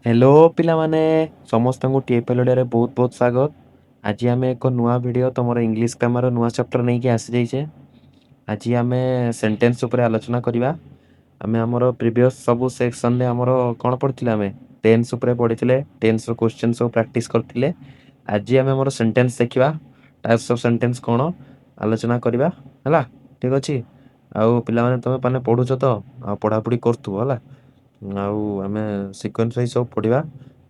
Hello पिलामाने समस्तଙ୍କୁ टीएपएल Odia रे बहुत बहुत स्वागत। आज आम एक नुआ वीडियो तुम इंग्लिश ग्रामर नुआ चैप्टर नहीं कि आसी जाइए। आज आम सेंटेंस उपर आलोचना करवा। आम आमर प्रीवियस सब सेक्शन में आमर कौन पढ़ते आम टेन्स उपर पढ़ी टेन्स क्वेश्चन सब प्रैक्टिस करते। आज आम आमर सेंटेंस देखा टाइप्स ऑफ सेंटेंस कौन आलोचना करवा है। ठीक अच्छे आउ पे तुम मैंने पढ़ुच तो पढ़ापढ़ी करूँ है। आउ आमे सिक्वेन्स वाइज सब पढ़ा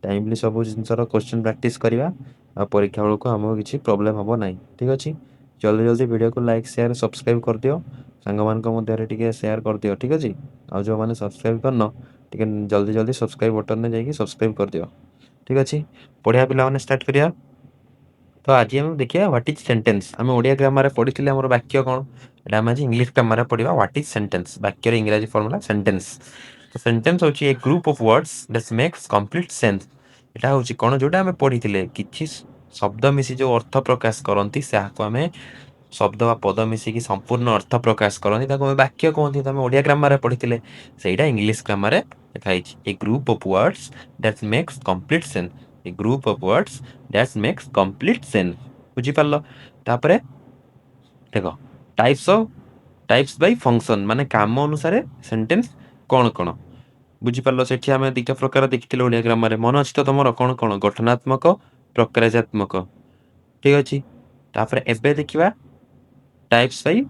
टाइमली सब जिनसर क्वेश्चन प्रैक्टिस करवा आ परीक्षा बेलू आमको किसी प्रोब्लेम हम ना। ठीक अच्छे जल्दी जल्दी वीडियो को लाइक शेयर सब्सक्राइब कर दियो सांग मान टे शेयर कर दियो। ठीक अच्छे आउ जो मैंने सब्सक्राइब करन टे जल्दी जल्दी सब्सक्राइब बटन में जाकि सब्सक्राइब कर दियो। ठीक अच्छे पढ़िया पिला स्टार्ट करिया। तो आज हम देखिए व्हाट इज सेंटेंस। आम ओडिया ग्रामर पढ़ी आम वाक्य कौन एटा आम आज इंग्लिश ग्रामर पढ़ा व्हाट इज सेंटेंस वाक्यर इंग्राजी फॉर्मूला सेंटेंस। तो सेंटेंस होची a group of words that makes complete sense. एटा होची कोन जोटा आम पढ़ी किछि शब्द मिसी जो अर्थ प्रकाश करती से आम शब्द व पद मिसिकी संपूर्ण अर्थ प्रकाश करती वाक्य कहते तुम ओडिया ग्रामर पढ़ी से इंग्लिश ग्रामर लिखाई a group of words that makes complete sense. A group of words that makes complete sense बुझी पारल। तापरे देखो टाइप्स बाय फंक्शन माने काम अनुसार सेंटेंस कौन कौन बुझी पारल। सेठी आमे दुईटा प्रकार देखिथिले ओडिया ग्रामर मन अछि तो तमरो कौन कौन गठनात्मक प्रकारात्मक। ठीक अछि तापरे एबे देखिबा टाइप्स बाय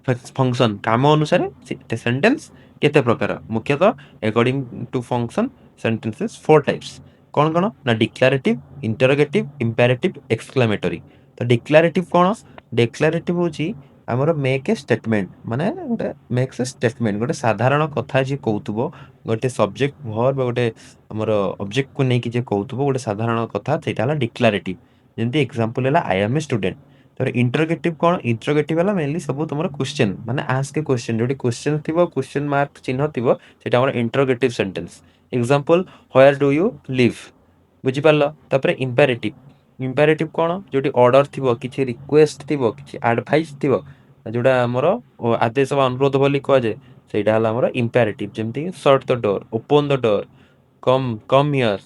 फंक्शन काम अनुसार सेंटेंस केते प्रकार मुख्यतः according to function sentences four types कौन कौन ना डिक्लेरेटिव इंटरोगेटिव इंपेरेटिव एक्सक्लेमेटरी। तो डिक्लेरेटिव कौन डिक्लेरेटिव होची हमर मेक ए स्टेटमेंट माने गोटे मेक्स ए स्टेटमेंट गोटे साधारण कथा जे कहउतबो गोटे सब्जेक्ट वर्ब गोटे हमर ऑब्जेक्ट को नै कि जे कहउतबो गोटे साधारण कथा सेटा हला डिक्लेरेटिव। जेंति एग्जांपल हला आई एम ए स्टूडेंट। तो इंटरोगेटिव कौन इंटरोगेटिव वाला मेनली सब तुम क्वेश्चन माने आस्क ए क्वेश्चन जो क्वेश्चन थी क्वेश्चन मार्क चिन्ह थी सेटा हमर interrogative sentence. Example where do you live बुझी पारल। तापर इंपेरेटिव इंपेरेटिव कौन जो ऑर्डर थी किसी रिक्वेस्ट थी किसी एडवाइस थी जोटा हमर आदेश व अनुरोध बोली कह जाए सेटा हला हमर इंपेरेटिव। जेमति shut the door open the door come come here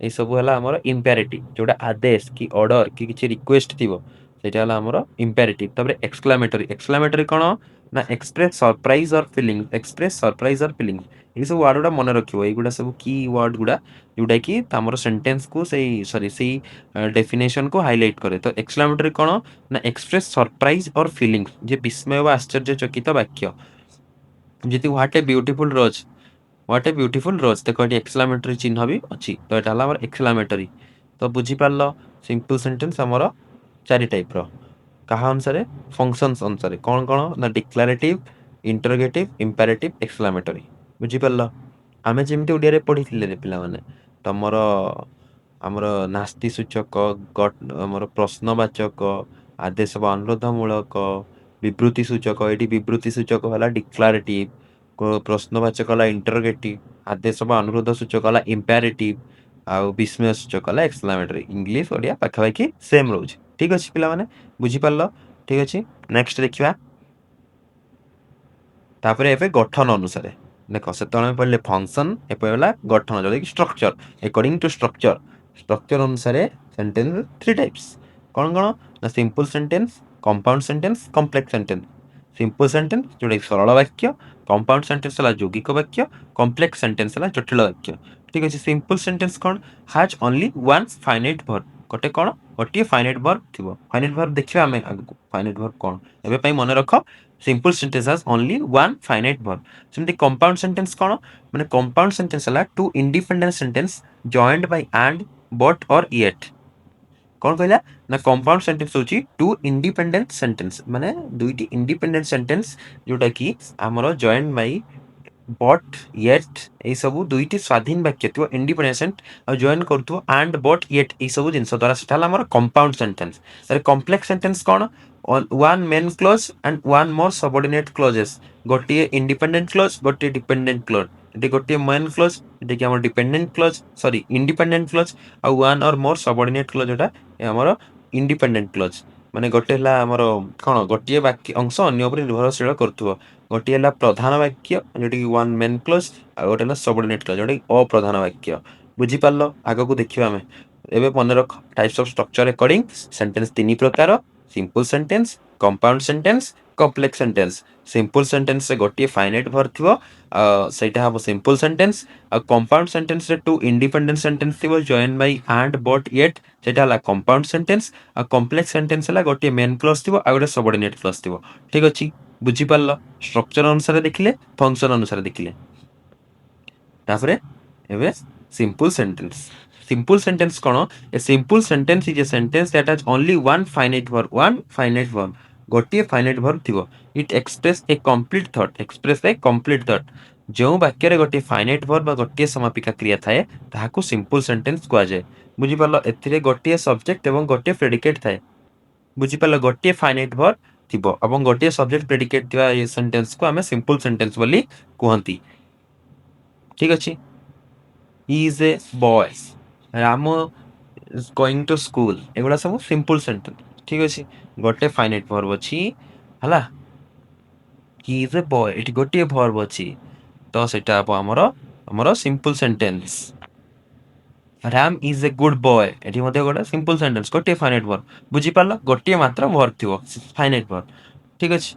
ये सब है हमर इंपेरेटिव जोटा आदेश कि ऑर्डर कि किसी रिक्वेस्ट थी सेटा हला हमर इंपेरेटिव। तापर एक्सक्लेमेटरी एक्सक्लेमेटरी कौन ना एक्सप्रेस सरप्राइज और फीलिंग एक्सप्रेस सरप्राइज और फीलिंग ये सब वर्ड गुड़ा मन रखियो एगुड़ा सब की वर्ड गुड़ा जोटा कि हमर सेंटेंस को सॉरी से डेफिनेशन को हाईलाइट करे। तो एक्सक्लेमेटरी कौन ना एक्सप्रेस सरप्राइज और फीलिंग जे विस्मय व आश्चर्यचकित वाक्य जी what a beautiful rose what a beautiful rose देखो ये एक्सक्लेमेटरी चिन्ह भी अच्छी। तो यहाँ हमारे एक्सक्लेमेटरी। तो बुझी पारल सिंपल सेंटेंस हमर चारि टाइप रो कहा अनुसार फंक्शंस अनुसार कौन कौन ना डिक्लेरेटिव इंटरोगेटिव इंपेरेटिव एक्सक्लेमेटरी बुझी पारल। आमे जेमती ओडिया रे पढ़ी पिला माने तमर आमर नास्ति सूचक आमर प्रश्नवाचक आदेश व अनुरोधमूलक विवृत्ति सूचक ये विवृत्ति सूचक है डिक्लेरेटिव प्रश्नवाचक है इंटरोगेटिव आदेश व अनुरोध सूचक है इंपेरेटिव आउ विस्मय सूचक है एक्सक्लेमेटरी। इंग्लिश ओडिया पाखापाखि सेम रोज। ठीक अच्छे पिला माने बुझी पारल। ठीक अच्छे नेक्स्ट देखिबा तापरे एबे गठन अनुसार देख से पढ़ले फंक्शन एपला गठन जो structure according to structure structure अनुसार सेंटेंस थ्री टाइप्स कौन कौन ना simple sentence compound sentence complex sentence. Simple sentence जोटा सरल वाक्य कंपाउंड सेंटेंस है यौगिक वाक्य कॉम्प्लेक्स सेंटेंस है जटिल वाक्य। ठीक अच्छे सिंपल सेंटेंस कौन has only one finite verb गोटे कौन गोटे फाइनाइट वर्ब थी फाइनाइट वर्ब देखिए आम आगु फाइनाइट वर्ब कौन एवं मन रख simple sentence has only one finite verb. सेमती कंपाउंड सेंटेंस कौन माने compound sentence has two independent sentence joined by and but or yet कौन कहला ना कंपाउंड सेंटेंस होची टू इंडिपेंडेंट सेंटेंस माने दुईटी इंडिपेंडेंट सेंटेंस जोटा कि हमरो जॉइंड बाय बट येट ये सब दुईटी स्वाधीन वाक्य थी इंडिपेंडेंट और जॉइन करथो एंड बट येट ये सब जिंस द्वारा सेटा हमर कंपाउंड सेंटेंस। अरे कॉम्प्लेक्स सेंटेंस कौन one main clause and one more subordinate clauses गोटे इंडिपेंडेंट क्लोज गोटे डिपेंडेंट क्लोज ये गोटे मेन क्लोज ये हमर dependent clause sorry independent clause और one or more subordinate close जोटा हमर इंडिपेंडेंट क्लोज माने गोटे हला हमर कोन गोटे वाक्य अंश अन्य उपर निर्भरशील करथुव गोटे हला प्रधान वाक्य जोटा कि वन मेन क्लोज और गोटे हला सबऑर्डिनेट क्लोज जोटा कि अप्रधान वाक्य। ବୁଝିପାରିଲ ଆଗକୁ ଦେଖିବା ଆମେ ଏବେ ମନେ ରଖ types of structure recording sentence ତିନି ପ୍ରକାର simple sentence compound sentence complex sentence simple sentence से गोटे फाइनाइट वर्ब थिबो सेटा हबो सिंपल सेंटेंस कंपाउंड सेंटेंस रे टू इंडिपेंडेंट सेंटेंस थिबो join by and but yet सेटा हला कंपाउंड सेंटेंस कॉम्प्लेक्स सेंटेंस हला गोटे मेन क्लॉज थिबो आ गोटे सबऑर्डिनेट क्लॉज थिबो ठीक अछि बुझी पारलो स्ट्रक्चर अनुसार देखिले फंक्शन अनुसार देखिले तापरे एबे simple sentence simple sentence kono a simple sentence is a sentence that has only one finite verb गोटे finite verb थिबो it express a complete thought जो वाक्य रे गोटे finite verb बा गोटे समापिका क्रिया थाए ताहाकू simple sentence कुआ जाय बुझी पालो एथिरे गोटे subject एवं गोटे predicate थाए बुझी पालो गोटे finite verb थिबो एवं गोटे subject predicate थिबा ये sentence को हमें simple sentence बोली कुहंती ठीक अछि he is a boy Ram is going to school एगुड़ा सब सिंपल सेंटेंस ठीक अछि गोटे फाइनाइट वर्ब अछि हला he is a boy eighty गोटे वर्ब अछि तो सेटा अब हमरो simple sentence Ram is a good boy eighty मध्ये गोटे सिंपल सेंटेंस गोटे फाइनाइट वर्ब बुझी पारला गोटे मात्र वर्ब थिबो फाइनाइट वर्ब ठीक अछि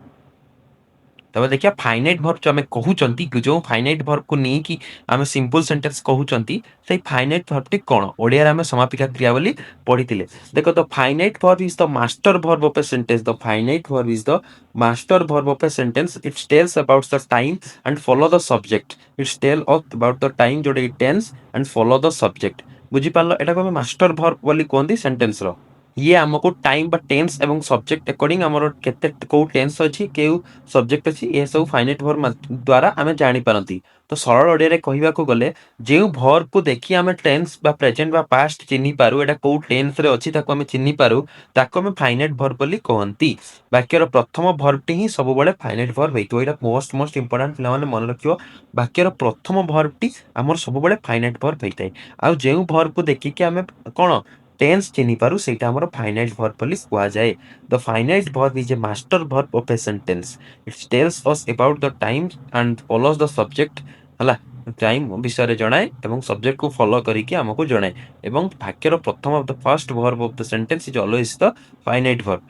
तब देखिए फाइनाइट वर्ब जो आम कहते जो फाइनाइट वर्ब को नहीं कि आम सिंपल सेंटेंस कहते से फाइनाइट वर्ब टी कौन ओडिया आम समापिका क्रिया बोली पढ़ी देख the finite verb is the master verb of a sentence the finite verb is the master verb of a sentence it's tells about the time and follow the subject it's tell about the time जोटे tense and follow the subject बुझी पारल एटा को master verb बोली कहते sentence रो ये आमको time बा tense एवं सब्जेक्ट अकॉर्डिंग हमर केते को टेंस अछि केउ सब्जेक्ट अछि ए सब फाइनाइट वर्ब द्वारा आमे जानि पारंती तो सरल ओडिया रे कहिबा को गले जेउ वर्ब को देखि आमे टेंस बा प्रेजेंट बा पास्ट चिन्हि पारु एटा को टेंस रे अछि ताको आमे चिन्हि पारु ताको आमे फाइनाइट वर्ब बोली कहंती वाक्यर प्रथम वर्ब टी ही सब बळे फाइनाइट वर्ब हेतु एटा मोस्ट इंपोर्टेंट पिला माने मन रखियो वाक्यर प्रथम वर्ब टी हमर सब बळे फाइनाइट वर्ब हेतै आ जेउ वर्ब को देखि के आमे कोन टेंस चिन्हि पारु सेटा हमर फाइनाइट वर्ब बोली कुआ जाय the finite verb is a master verb of a sentence it tells us about the time and follows the subject हला टाइम विषय रे जणाए एवं सब्जेक्ट को फॉलो करी के हमको जणाए एवं वाक्यर प्रथम of the first verb of the sentence is always the finite verb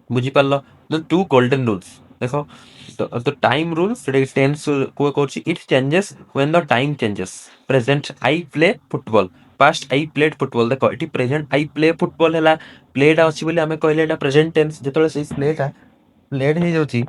बुझी पारलो द टू गोल्डन रूल्स देखो the time rule tense को कहछि it changes when the time changes present I play football past I played football देखो eighty present I play football हैला played अछि बोली हमें कहले एटा present tense जेतले से playटा played हे जाउछि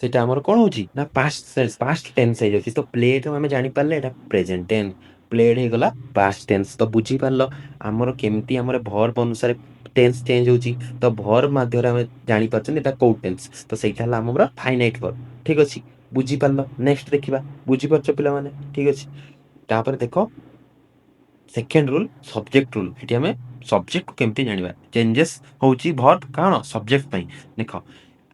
सेटा हमर कोन होछि ना past tense हे जाउछि तो played हमें जानि पारले एटा present tense played हे गला past tense तो बुझी पारलो हमर केमती हमर verb अनुसार टेंस चेंज होची तो वर्ब माध्यम हमें जानि परछन एटा को टेंस तो सेटा हला हमरा फाइनाइट वर्ब ठीक अछि बुझी पारलो नेक्स्ट देखिबा बुझी परछ पिला माने ठीक अछि तापर देखो सेकंड रूल सब्जेक्ट रूल एटी हमें सब्जेक्ट केमती जानिबा चेंजेस होची वर्ब कानो सब्जेक्ट पई देखो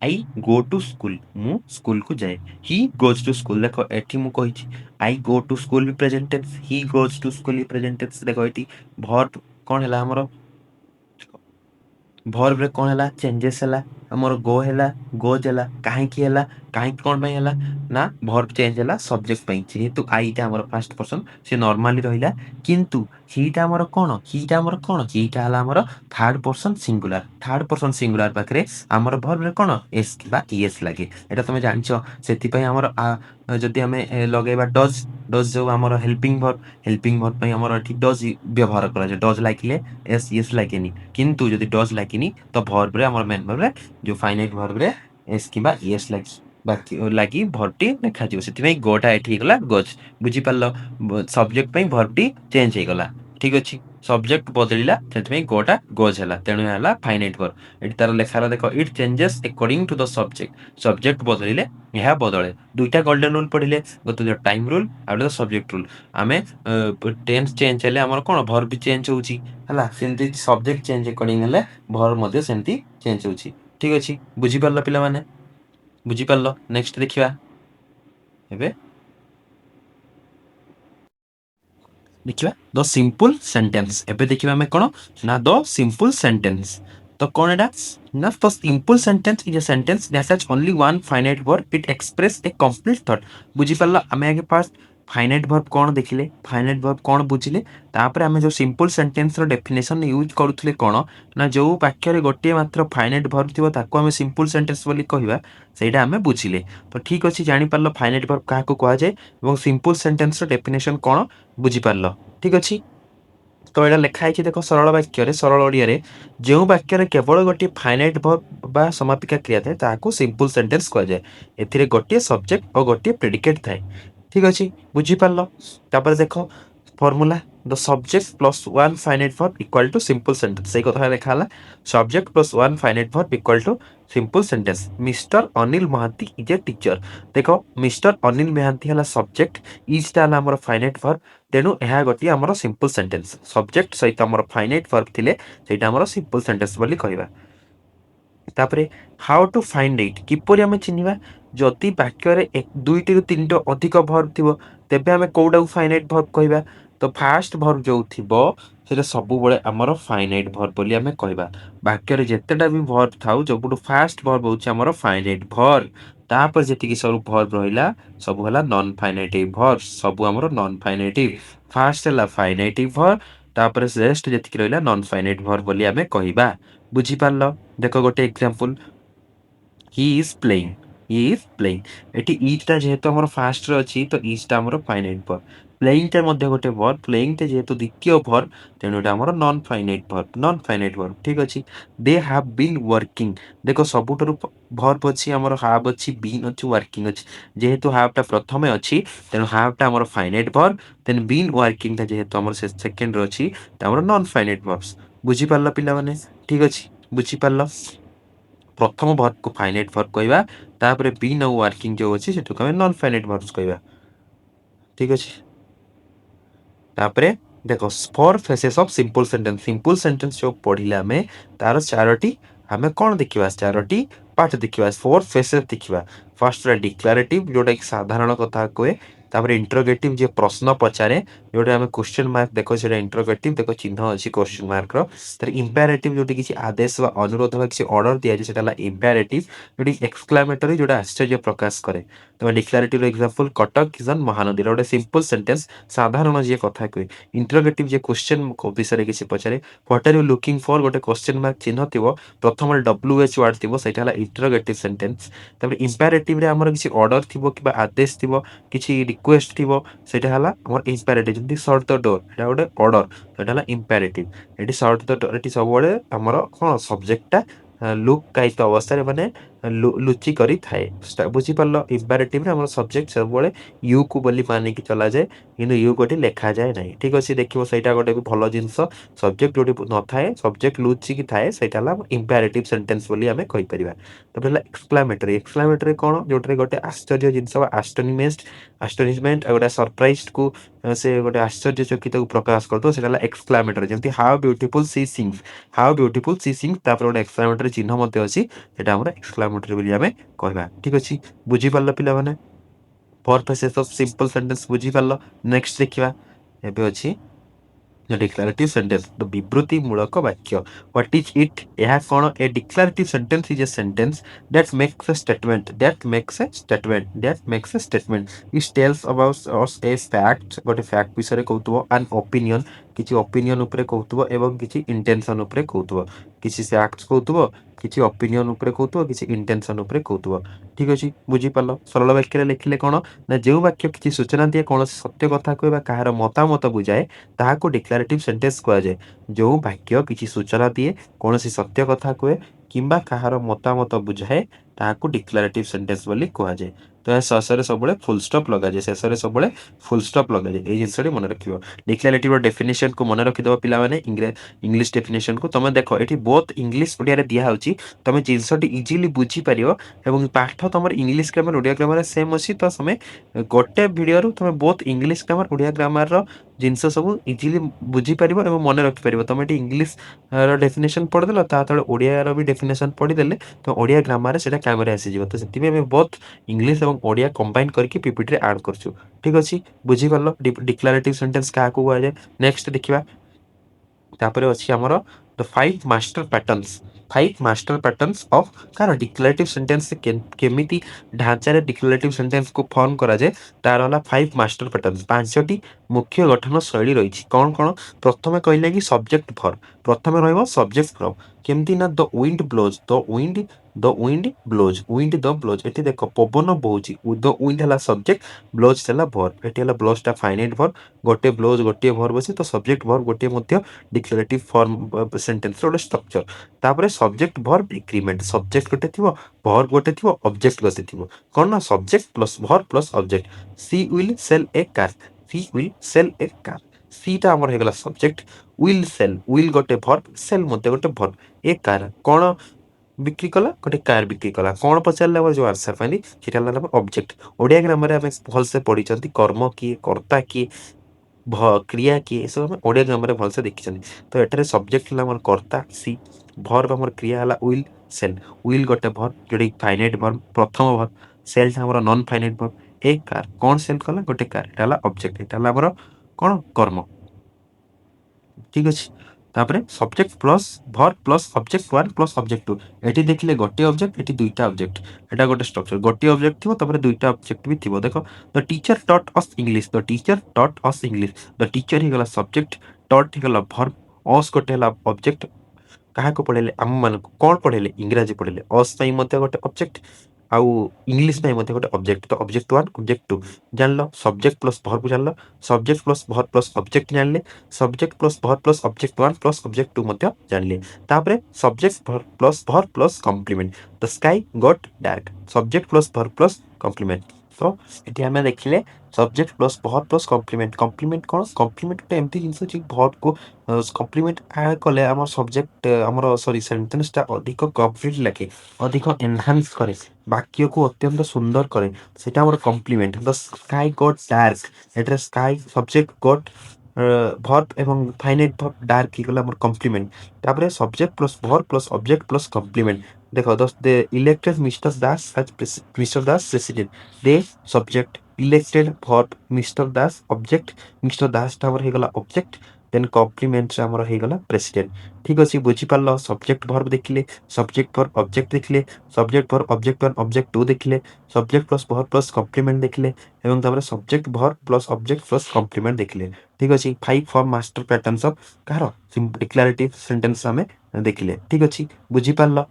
आई गो टू स्कूल मु स्कूल को जाए ही गोज टू स्कूल देखो एठी मु कहिछि आई गो टू स्कूल भी present tense he goes to school भी प्रेजेंट टेंस देखो एठी वर्ब कोन हला हमरो वर्ब रे कोन हला चेंजेस हला हमर गो हला गोज हला काहे की हला काहे कोन पई हला ना वर्ब चेंज हला सब्जेक्ट पई जेहेतु आई ता हमर फर्स्ट पर्सन से नॉर्मली रहिला किंतु ही ता हमर कोन ही ता हला हमर थर्ड पर्सन सिंगुलर पाखरे हमर वर्ब रे कोन एस किबा ईएस लागे एटा तमे जानछो सेति पई हमर जदि हमें लगेबा डज जो हमर हेल्पिंग वर्ब पई हमर एठी डज व्यवहार करा जे डज लागिले एस यस लागेनी किंतु जदि डज लागिनी तो वर्ब रे हमर मेन वर्ब रे जो फाइनाइट वर्ब रे एस किबा यस लागी बाकी लागी वर्ब टी देखा जिवो सेति पई गोटा एठी गला गोज बुझी पारलो सब्जेक्ट पई वर्ब टी चेंज हे गला ठीक अछि सब्जेक्ट बदलिला सेति पई गोटा गोज हला तेनु हला फाइनाइट वर्ब एठी तार लेखाला देखो it changes according to the subject बदलिले यह बदले दुईटा गोल्डन रूल पढ़िले गोटे जो टाइम रूल आ गोटे सब्जेक्ट रूल आमे टेंस चेंज हेले हमर कोन वर्ब भी चेंज होउची हला सेंति सब्जेक्ट चेंज अकॉर्डिंग हेले वर्ब मध्ये सेंति चेंज होउची ठीक अछि बुझी पारलो पिला माने बुझी पारलो नेक्स्ट देखिबा एबे देखिबा द सिंपल सेंटेंस एबे देखिबा हमें कोन ना द सिंपल सेंटेंस तो कोन एटा ना the simple sentence is a sentence that has only one finite verb it express A complete thought बुझी पारला हमें आगे फर्स्ट फाइनाइट वर्ब कौन देखिले फाइनाइट वर्ब कौन बुझिले तापर आमे जो सिंपल सेंटेंस रो डेफिनेशन यूज करूथले कौन ना जो वाक्य रे गोटे मात्र फाइनाइट वर्ब थिबो ताको आमे सिंपल सेंटेंस बोली कहबा सेटा आमे बुझिले तो ठीक अछि जानि पारलो फाइनाइट वर्ब काहा को कहआ जाय एवं सिंपल सेंटेंस रो डेफिनेशन कौन बुझि पारलो ठीक अछि तो एटा लेखा है देख सरल वाक्य रे सरल ओडिया रे जो वाक्य रे केवल गोटे फाइनाइट वर्ब बा समापिका क्रिया थाए ताको सिंपल सेंटेंस कहआ जाय एथिरे गोटे सब्जेक्ट और गोटे प्रेडिकेट थाए ठीक अछि बुझि पारलो तापर देखो formula the subject plus one finite verb equal to simple sentence सही कथा लिखा हला subject plus one finite verb equal to simple sentence mister Anil Mahanty is a teacher देखो मिस्टर अनिल महांती हला सब्जेक्ट इज ता हला हमर फाइनाइट वर्ब तेनु एहा गोटी हमर सिंपल सेंटेंस सब्जेक्ट सहित हमर फाइनाइट वर्ब थिले सेटा हमर सिंपल सेंटेंस बोली कहबा तापरे हाउ टू फाइंड इट किपरि हमें चिनिबा जति वाक्य रे एक दुईटी रु तीनटा अधिक वर्ब थिबो तेबे हमें कोडा फाइनाइट वर्ब कहबा तो फास्ट वर्ब जो थिबो सेटा सब बळे हमर फाइनाइट वर्ब बोली हमें कहबा वाक्य रे जेतेटा भी वर्ब थाउ जबुटु फास्ट वर्ब होछि हमर फाइनाइट वर्ब तापर जेतिकी सब वर्ब रहिला सब हला नॉन फाइनाइटिव वर्ब सब हमर नॉन फाइनाइटिव फास्ट हला फाइनाइटिव वर्ब तापर रेस्ट जेतिकी रहिला नॉन फाइनाइट वर्ब बोली हमें कहबा बुझी पारलो देखो गोटे example he is playing eighty is टा जेहेतु हमर फास्ट रे अछि तो इज टा हमर फाइनाइट वर्ब प्लेइंग टा मध्ये गोटे वर्ब प्लेइंग टा जेहेतु द्वितीय वर्ब तेनु एटा हमर नॉन फाइनाइट वर्ब ठीक अछि दे हैव बीन वर्किंग देखो सबुटरु वर्ब अछि हमर हैव अछि बीन अछि वर्किंग अछि जेहेतु हैव टा प्रथमे अछि तेनु हैव टा हमर finite verb then been working टा जेहेतु हमर सेकंड रे अछि ता हमर नॉन फाइनाइट वर्ब्स बुझी पारलो पिला माने ठीक अछि बुझी पारलो प्रथम वर्ब को फाइनाइट वर्ब कहबा तापर बीन और वर्किंग जो अछि सेटु कमे नॉन फाइनाइट वर्ब्स कहबा ठीक अछि तापरे देखो four faces of simple sentence जो पढ़िला में तार चारोटी हमें कौन देखिबा चारोटी पार्ट देखिबा फोर फेसेस देखिबा फर्स्ट रे डिक्लेरेटिव जोटा एक साधारण कथा कोए तापर इंटरोगेटिव जे प्रश्न पचारे जोटा हमें क्वेश्चन मार्क देखो सेटा इंटरोगेटिव देखो चिन्ह अछि क्वेश्चन मार्क रो तर इंपेरेटिव जोटी किछि आदेश वा अनुरोध वा किछि ऑर्डर दिया जे सेटा ला इंपेरेटिव जोटी एक्सक्लेमेटरी जोटा आश्चर्य प्रकाश करे तो declarative example Cuttack is on Mahanadi रोटे सिंपल सेंटेंस साधारण जे कथा कोए इंटरोगेटिव जे क्वेश्चन को विषय किछि पचारे what are you looking for गोटे क्वेश्चन मार्क चिन्ह थिबो प्रथम डब्ल्यूएच वर्ड थिबो सेटा हला इंटरोगेटिव सेंटेंस तबे इंपेरेटिव रे हमर किछि ऑर्डर थिबो किबा आदेश थिबो किछि रिक्वेस्ट थिबो सेटा हला हमर imperative Jayanti short the door एटा गोटे ऑर्डर सेटा हला imperative eighty short the door eighty सब बळे हमर कोन सब्जेक्ट टा लुक काइत अवस्था रे माने लुचि करी थाए बुझी पारलो इंपेरेटिव रे हमर सब्जेक्ट सब बळे यू को बोली माने कि चला जाए किंतु यू कोटी लेखा जाए नाही ठीक अछि देखिबो सेटा गोटे भलो जिंस सब्जेक्ट जोटी न थाए सब्जेक्ट लुचि कि थाए सेटा हला इंपेरेटिव सेंटेंस बोली हमें कहि परिबा तबे हला एक्सक्लेमेटरी कोन जोटरे गोटे आश्चर्य जिंस बा एस्टोनिशमेंट गोटे सरप्राइज्ड को से गोटे आश्चर्यचकित को प्रकाश करतो सेटा हला एक्सक्लेमेटरी जेंति हाउ ब्यूटीफुल सी सिंग्स तापर गोटे एक्सक्लेमेटरी चिन्ह मध्ये अछि सेटा हमर एक्सक्लेमेटरी बोली हमें कहबा ठीक अछि बुझी पारलो पिला माने four faces of simple sentence बुझी पारलो नेक्स्ट देखिबा एबे अछि डिक्लेरेटिव सेंटेंस द विवृति मूलक वाक्य व्हाट इज इट यह कोन a declarative sentence is a sentence that makes a statement it tells about us a fact गोटे फैक्ट विषय कहउतबो एन ओपिनियन किछि ओपिनियन ऊपर कहउतबो एवं किछि इंटेंशन ऊपर कहउतबो किछि फैक्ट्स कहउतबो किछि ओपिनियन ऊपर कहउतबो किछि इंटेंशन ऊपर कहउतबो ठीक अछि बुझी पारलो सरल वाक्य रे लिखले कोन ना जेउ वाक्य किछि सूचना दिए कोन सत्य कथा कहबा काहार मतामत बुझाए ताहाको डिक्लेरेटिव सेंटेंस कहा जाए जो वाक्य किछि सूचना दिए कोनोसी सत्य कथा कहे किंबा काहार मतामत बुझाए ताहाको डिक्लेरेटिव सेंटेंस बोली कहा जाए तो शेषरे सबले फुल स्टॉप लगा जाए शेषरे सबले फुल स्टॉप लगा जाए ए जिंसडी मन रखिबो डिक्लेरेटिव डेफिनेशन को मन रखि दबो पिला माने इंग्लिश डेफिनेशन को तमे देखो एठी बोथ इंग्लिश ओडिया रे दिया होची तमे जिंसडी इजीली बुझी परियो एवं पाठ तमर English grammar Odia grammar same अछि तो समय गोटे वीडियो रो तमे both English grammar Odia grammar रो जिनस सब इजीली बुझी परिबो एवं मन रखि परिबो तमे टी इंग्लिश रो डेफिनेशन पढ देलो ता तळे ओडिया रो भी डेफिनेशन पढी देले तो ओडिया ग्रामर रे सेटा कैमरा आसी जिवो तो सेति में बोथ इंग्लिश एवं ओडिया कंबाइन करके पीपीटी रे ऐड करछु ठीक अछि बुझी परलो डिक्लेरेटिव सेंटेंस का को जाय नेक्स्ट देखिबा तापरे अछि हमरो the five master patterns five master patterns of कार डिक्लेरेटिव सेंटेंस केमिति ढांचारे डिक्लेरेटिव सेंटेंस को फॉर्म करा जाए तार वाला फाइव मास्टर पैटर्न्स पांचटी मुख्य गठन शैली रही कौन कौन प्रथम कहले कि सब्जेक्ट वर्ब प्रथम रहिबो सब्जेक्ट वर्ब केमती ना the wind blows wind the blows एठी देखो पवन बोहुची द विंड हला सब्जेक्ट ब्लोज हला वर्ब एठी हला ब्लोज टा फाइनाइट वर्ब गोटे ब्लोज गोटे वर्ब अछि तो सब्जेक्ट वर्ब गोटे मध्य डिक्लेरेटिव फॉर्म सेंटेंस रो स्ट्रक्चर तापरे सब्जेक्ट वर्ब एग्रीमेंट सब्जेक्ट गोटे थिबो वर्ब गोटे थिबो ऑब्जेक्ट गोटे थिबो कोन ना subject plus verb plus object she will sell a car she will sell a car she टा हमर हेगला सब्जेक्ट विल गोटे वर्ब सेल मते गोटे वर्ब ए कार कोन बिक्री कला गोटे कार बिक्री कला कौन पचारे जो आंसर पाइली सेटा ऑब्जेक्ट ओडिया ग्रामर आम भलसे पढ़ी कर्म किए कर्ता किए क्रिया किए सब ओडिया ग्रामर भलसे देखी तो एठारे सब्जेक्ट हला कर्ता सी वर्ब हमर क्रिया हला विल गोटे वर्ब जोड़ी फाइनाइट वर्ब प्रथम वर्ब सेल हमर नॉन फाइनाइट वर्ब ए कार कौन सेल कला गोटे कार एटा हला ऑब्जेक्ट एटा हला हमर कौन कर्म ठीक अछि तापरे subject plus verb plus object 1 plus object 2 eighty देखिले गोटे ऑब्जेक्ट एटी दुईटा ऑब्जेक्ट एटा गोटे स्ट्रक्चर गोटे ऑब्जेक्ट थिबो तापरे दुईटा ऑब्जेक्ट भी थिबो देखो the teacher taught us English the teacher taught us English the teacher ही गला सब्जेक्ट टॉट ही गला वर्ब अस गोटे हला ऑब्जेक्ट कहा को पढ़ेले आम मान कौन पढ़ेले इंग्राजी पढ़ेले अस पई मते गोटे ऑब्जेक्ट आउ इंग्लिश पई मते गोटे ऑब्जेक्ट तो ऑब्जेक्ट 1 ऑब्जेक्ट 2 जानलो सब्जेक्ट प्लस वर्ब जानलो subject plus verb plus object जानले subject plus verb plus object 1 plus object 2 मते जानले तापरे subject verb plus complement the sky got dark subject plus verb plus complement तो एटी हमें देखिले subject plus verb plus complement complement कोन complement गोटे एमती जिंस अछि वर्ब को कॉम्प्लीमेंट ऐड कले आम सब्जेक्ट आमर सॉरी सेंटेंस टा अधिक कंप्लीट लागे अधिक एनहांस करे वाक्य को अत्यंत सुंदर करे सेटा हमर complement the sky got dark एटा स्काई सब्जेक्ट गॉट वर्ब एवं फाइनाइट वर्ब डार्क ही गला हमर कॉम्प्लीमेंट तापरे subject plus verb plus object plus complement देखो they elected mister Das as mister Das president they subject elected verb mister Das object mister Das टा हमर हे गला ऑब्जेक्ट देन कॉम्प्लीमेंट से हमर हे गला प्रेसिडेंट ठीक अछि बुझी पारलो सब्जेक्ट वर्ब देखिले सब्जेक्ट वर्ब ऑब्जेक्ट देखिले सब्जेक्ट वर्ब ऑब्जेक्ट 1 ऑब्जेक्ट 2 देखिले subject plus verb plus complement देखिले एवं तापर subject verb plus object plus complement देखिले ठीक अछि five form master patterns of कार डिक्लेरेटिव सेंटेंस हमें देखिले ठीक अछि बुझी पारलो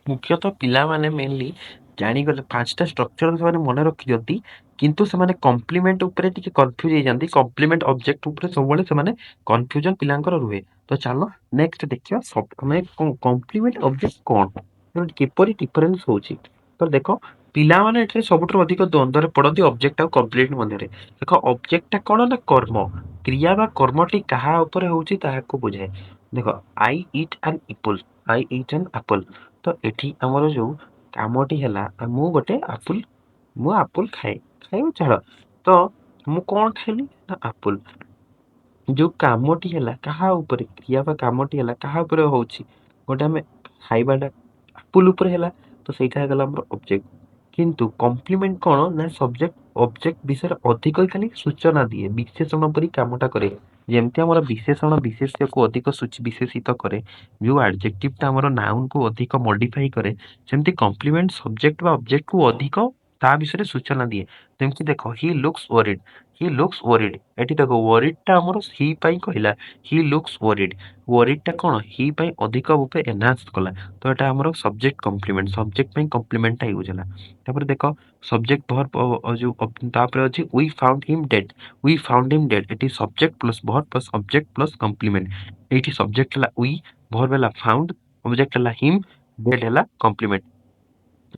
मुख्यतः पिला माने मेनली जानिगले पांचटा स्ट्रक्चर से मने रखि दियंती किंतु से माने कॉम्प्लीमेंट ऊपर टिके कंफ्यूज हो जांती कॉम्प्लीमेंट ऑब्जेक्ट ऊपर सब बळे से माने कंफ्यूजन पिलांकर रुहे तो चलो नेक्स्ट देखियो सब हमें कॉम्प्लीमेंट ऑब्जेक्ट कोन किपरि डिफरेंस होची तो देखो पिला माने एठे सबुठर अधिक द्वंद्व रे पड़ती ऑब्जेक्ट और कंप्लीट मध्ये रे देखो ऑब्जेक्ट टा कोन ना कर्म क्रिया बा कर्मटी कहा ऊपर होची ताहा को बुझाए देखो I eat an apple I eat an apple तो एठी हमर जो कामटी हैला मु गोटे एप्पल मु एप्पल खाए खाइबो छाड़ तो मु कोन खाइली ना एप्पल जो कामटी हैला कहा ऊपर क्रिया बा कामटी हैला कहा ऊपर होची गोटे हमें खाइबाटा एप्पल ऊपर हैला तो सेटा गला हमर ऑब्जेक्ट किंतु कॉम्प्लीमेंट कोन ना सब्जेक्ट ऑब्जेक्ट विषय अधिक खाली सूचना दिए विशेषण परी कामटा करे जेमति हमर विशेषण विशेष्य को अधिक सूची विशेषित करे जो एडजेक्टिव टा हमर नाउन को अधिक मॉडिफाई करे जेमति कॉम्प्लीमेंट सब्जेक्ट बा ऑब्जेक्ट को अधिक ता विषय सूचना दिए जेमति देखो ही लुक्स वरिड एटी देखो वरिड टा हमर ही पई कहला ही लुक्स वरिड टा कोन ही पई अधिक रूपे एनहांस कला तो एटा हमर सब्जेक्ट पई कॉम्प्लीमेंट टा यूज हला तापर देखो सब्जेक्ट वर्ब जो तापर अछि वी फाउंड हिम डेड एटी subject plus verb plus object plus complement एटी सब्जेक्ट हला वी वर्ब हला फाउंड ऑब्जेक्ट हला हिम डेड हला कॉम्प्लीमेंट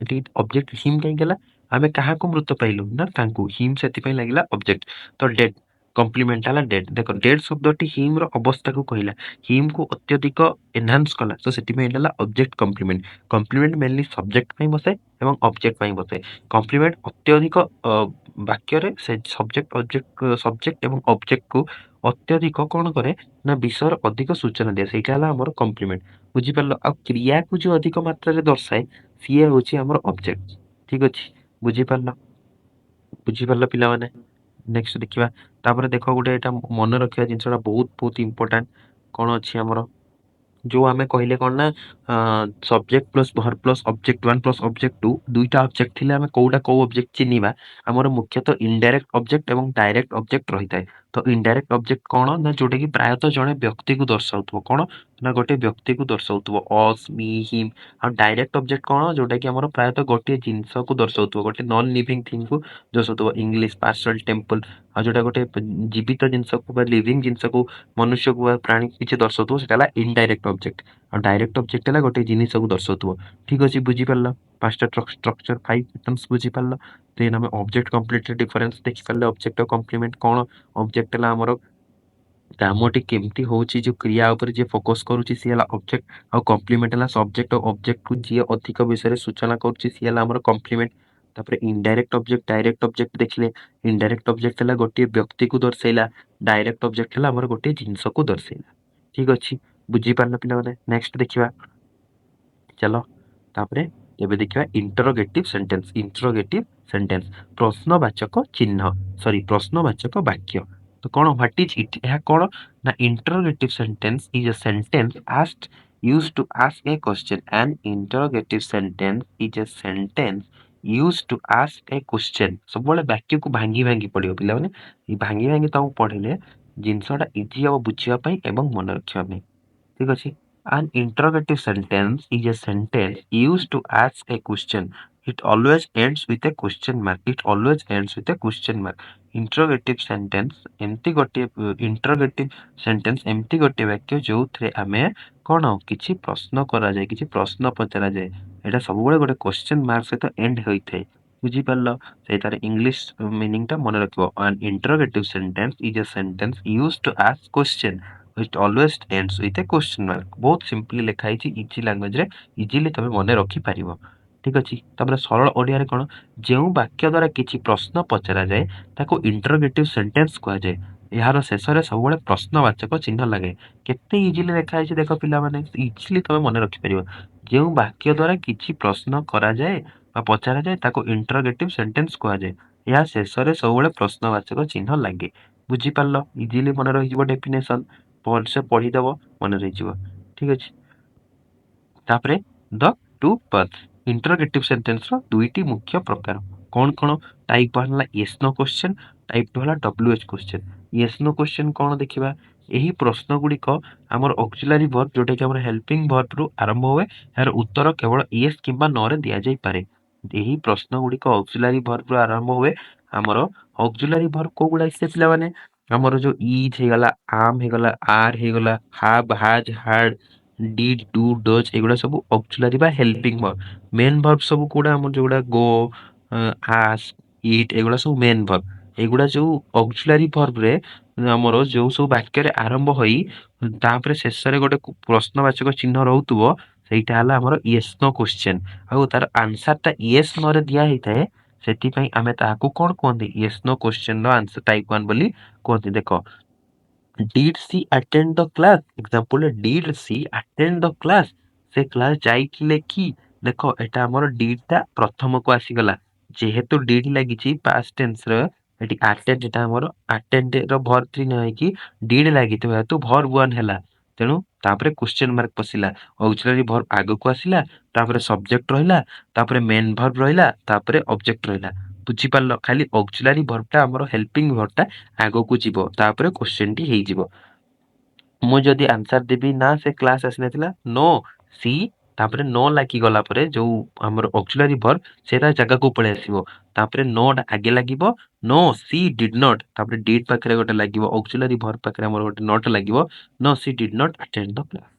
एटी ऑब्जेक्ट हिम कहीं गेला आमे काहा को मृत पाइलु ना तांकू हिम सेति पई लागिला ऑब्जेक्ट तो डेड कॉम्प्लीमेंट हला डेड देखो डेड शब्दटी हिम रो अवस्था को कहिला हिम को अत्यधिक एनहांस कला तो सेति पई हला object complement complement mainly subject पई बसे एवं ऑब्जेक्ट पई बसे कॉम्प्लीमेंट अत्यधिक वाक्य रे से सब्जेक्ट एवं ऑब्जेक्ट को अत्यधिक कोन करे ना विषय अधिक सूचना दे सेटा हला हमर कॉम्प्लीमेंट बुझी पारलो आ क्रिया को जो अधिक मात्रा रे दर्शाए सीए होची हमर ऑब्जेक्ट ठीक अछि बुझी पारलो पिला माने नेक्स्ट देखिबा तापर देखो गुटे एटा मन रखिया जिंसटा बहुत बहुत इंपोर्टेंट कोन अछि हमर जो आमे कहले कौन ना subject plus verb plus object one plus object two दुईटा ऑब्जेक्ट थिले आमे कोउटा को ऑब्जेक्ट चिन्हिबा हमर मुख्यतः इनडायरेक्ट ऑब्जेक्ट एवं डायरेक्ट ऑब्जेक्ट रही थाए। तो इनडायरेक्ट ऑब्जेक्ट कौन ना जोटा कि प्रायतः जड़े व्यक्ति को दर्शाउथबो कौन ना गोटे व्यक्ति को दर्शाउथबो अस मी हिम। आ डायरेक्ट ऑब्जेक्ट कौन जोटा कि हमर प्रायतः गोटे जिंस को दर्शाउथबो गोटे नॉन लिविंग थिंग को दर्शाउथबो इंग्लिश पार्सल टेंपल। आ जोटा गोटे जीवित जिंस को बा लिविंग जिंस को मनुष्य को बा प्राणी किछि दर्शाउथबो सेटा इनडायरेक्ट ऑब्जेक्ट। और डायरेक्ट ऑब्जेक्ट है गोटे जिनिस को दर्शाउथबो। ठीक अछि बुझी पारला पांचटा स्ट्रक्चर फाइव पैटर्न्स बुझी पारला। देन हमें ऑब्जेक्ट कंप्लीटली डिफरेंस देखि पारले ऑब्जेक्ट और कॉम्प्लीमेंट कौन ऑब्जेक्ट है हमर कामटी केमती होची जो क्रिया ऊपर जे फोकस करूची सी हला ऑब्जेक्ट और कॉम्प्लीमेंट हला सब्जेक्ट और ऑब्जेक्ट को जे अधिक विषय सूचना करूची सी हला हमर कॉम्प्लीमेंट। तापर इनडायरेक्ट ऑब्जेक्ट डायरेक्ट ऑब्जेक्ट देखले इनडायरेक्ट ऑब्जेक्ट हला गोटे व्यक्ति को दर्शाइला डायरेक्ट ऑब्जेक्ट हला हमर गोटे जिंस को दर्शाइला। ठीक अछि बुझी पारला पिला माने नेक्स्ट देखिबा चलो तापरे एबे देखिबा इंटरोगेटिव सेंटेंस प्रश्नवाचक चिन्ह सॉरी प्रश्नवाचक वाक्य। तो कौन व्हाट इज इट यह कौन ना interrogative sentence is a sentence asked used to ask a question and interrogative sentence is a sentence used to ask a question. सब बड़े वाक्य को भांगी भांगी पड़ियो पिला माने ई भांगी भांगी ताऊ पढ़िले जिंसटा इजी अब बुझिया पई एवं मन रखिया पई। ठीक अछि an interrogative sentence is a sentence used to ask a question. It always ends with a question mark. It always ends with a question mark. Interrogative sentence एमती गोटे interrogative sentence एमती गोटे वाक्य जोउथरे आमे कोन किछि प्रश्न करा जाय किछि प्रश्न पचरा जाय एटा सब बेले गोटे क्वेश्चन मार्क सहित एंड होइथे। बुझी पारलो सेतार इंग्लिश मीनिंग टा मन रखिबो an interrogative sentence is a sentence used to ask question. It always ends with a question mark. बहुत सिंपली लिखा है इजी लैंग्वेज रे इजीली तमे मने रखी पारिबो। ठीक अछि तबरे सरल ओडिया रे कोन जेउ वाक्य द्वारा किछि प्रश्न पचरा जाय ताको इंटरोगेटिव सेंटेंस कहा जाय। यार शेष रे सब बळे प्रश्नवाचक चिन्ह लागे केते इजीली लिखा है देखो पिला माने इजीली तमे मने रखी पारिबो। जेउ वाक्य द्वारा किछि प्रश्न करा जाय बा पचरा जाय ताको इंटरोगेटिव सेंटेंस कहा जाय। या शेष रे सब बळे प्रश्नवाचक चिन्ह लागे। बुझी पारलो इजीली मने रहि जिवो डेफिनेशन भलसे पढ़ीदेव मन रही। ठीक अच्छे तापरे the two part interrogative sentence रो दुईटी मुख्य प्रकार कौन कौन टाइप हला yes no question type two हला WH question. Yes no question कौन देखिबा एही प्रश्न गुड़िक हमर ऑक्सिलरी वर्ब जोटा कि हमर हेल्पिंग वर्ब रु आरंभ होए यार उत्तर केवल यस किंबा नो रे दिया जाई पारे। एही प्रश्न गुड़िक ऑक्सिलरी वर्ब रु आरंभ होए हमर ऑक्सिलरी वर्ब को गुडा से पिला माने हमर जो इज हे गला आम हे गला आर हे गला have has had did do does एगुडा सब ऑक्सिलरी बा हेल्पिंग वर्ब। मेन वर्ब सब कोडा हमर जोडा गो आस्क ईट एगुडा सब मेन वर्ब। एगुडा जो ऑक्सिलरी वर्ब रे हमर जो सब वाक्य रे आरंभ होई तापरे शेष रे गोटे प्रश्नवाचक चिन्ह रहउतबो सेटा हला हमर यस नो क्वेश्चन। आ तार आंसर ता यस नो रे दिया हेइताए सेति पई आमे ताहाकू कोन कोंदी यस नो क्वेश्चन रो आंसर टाइप 1 बोली कोंदी। देखो did she attend the class example did she attend the class से क्लास जाइथिले कि देखो एटा हमर did ता प्रथम को आसी गला जेहेतु did लागिची past tense रो एटी attend एटा हमर attend रो verb 3 नै कि did लागितो हेतु verb 1 हैला तेनु तापरे क्वेश्चन मार्क पसिला ऑक्सिलरी वर्ब आगो को आसिला तापरे सब्जेक्ट रहिला तापरे मेन वर्ब रहिला तापरे ऑब्जेक्ट रहिला। बुझी पारलो खाली ऑक्सिलरी वर्ब टा हमर हेल्पिंग वर्ब टा आगो को जीवो तापरे क्वेश्चन टी हेई जीवो। मु जदि आंसर देबी ना से क्लास आसी नथिला नो सी तापरे नो लागी गला परे जो हमर ऑक्सिलरी वर्ब सेटा जगह को पळे आसीबो तापरे नोट आगे लागिबो नो सी डिड नॉट तापरे डिड पाखरे गोटे लागिबो ऑक्सिलरी वर्ब पाखरे हमर गोटे नॉट लागिबो no she did not attend the class.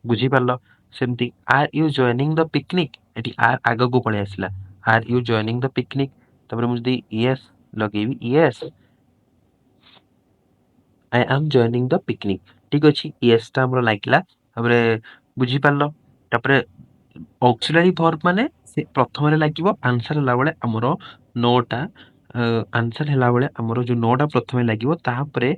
बुझी पारलो सेमती are you joining the picnic एटी आर आगो को पळे आसिला are you joining the picnic तापरे मु जदि यस लगेबी yes I am joining the picnic. ठीक अछि यस ता हमरो लागिला तापरे बुझी पारलो तापरे ऑक्सिलरी वर्ब माने से प्रथम रे लागिबो आंसर हला बेले हमरो नोटा आंसर हला बेले हमरो जो नोटा प्रथम लागिबो तापरे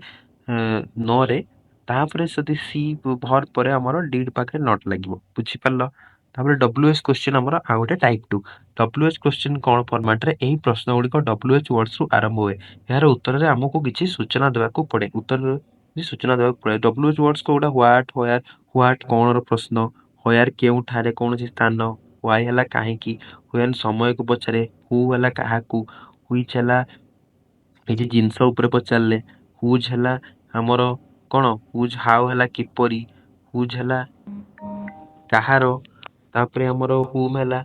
नो रे तापरे सदी सी वर्ब परे हमरो डिड पाखरे नॉट लागिबो। बुझी पारलो तापरे डब्ल्यूएच क्वेश्चन हमरो आ गोटे टाइप 2 डब्ल्यूएच क्वेश्चन कोन फॉर्मेट रे एही प्रश्न गुडी को डब्ल्यूएच वर्ड्स रु आरंभ होए यार उत्तर रे हमको किछि सूचना देबा को पड़े उत्तर ସୂଚନା ଦେବାକୁ ପଡେ। WH words କୋଉଟା ହ୍ୱାଟ, ହ୍ୱେୟାର, ହ୍ୱାଟ କଣର ପ୍ରଶ୍ନ, ହ୍ୱେୟାର କେଉଁଠାରେ କୌଣସି ସ୍ଥାନ, ହ୍ୱାଇ ହେଲା କାହିଁକି, ହ୍ୱେନ୍ ସମୟକୁ ପଚାରେ, ହୁ ହେଲା କାହାକୁ, ହ୍ୱିଚ୍ ହେଲା କିଛି ଜିନିଷ ଉପରେ ପଚାରିଲେ, ହୁଜ୍ ହେଲା ଆମର କଣ, ହୁଜ୍ ହାଉ ହେଲା କିପରି, ହୁଜ୍ ହେଲା କାହାର, ତାପରେ ଆମର ହୁମ୍ ହେଲା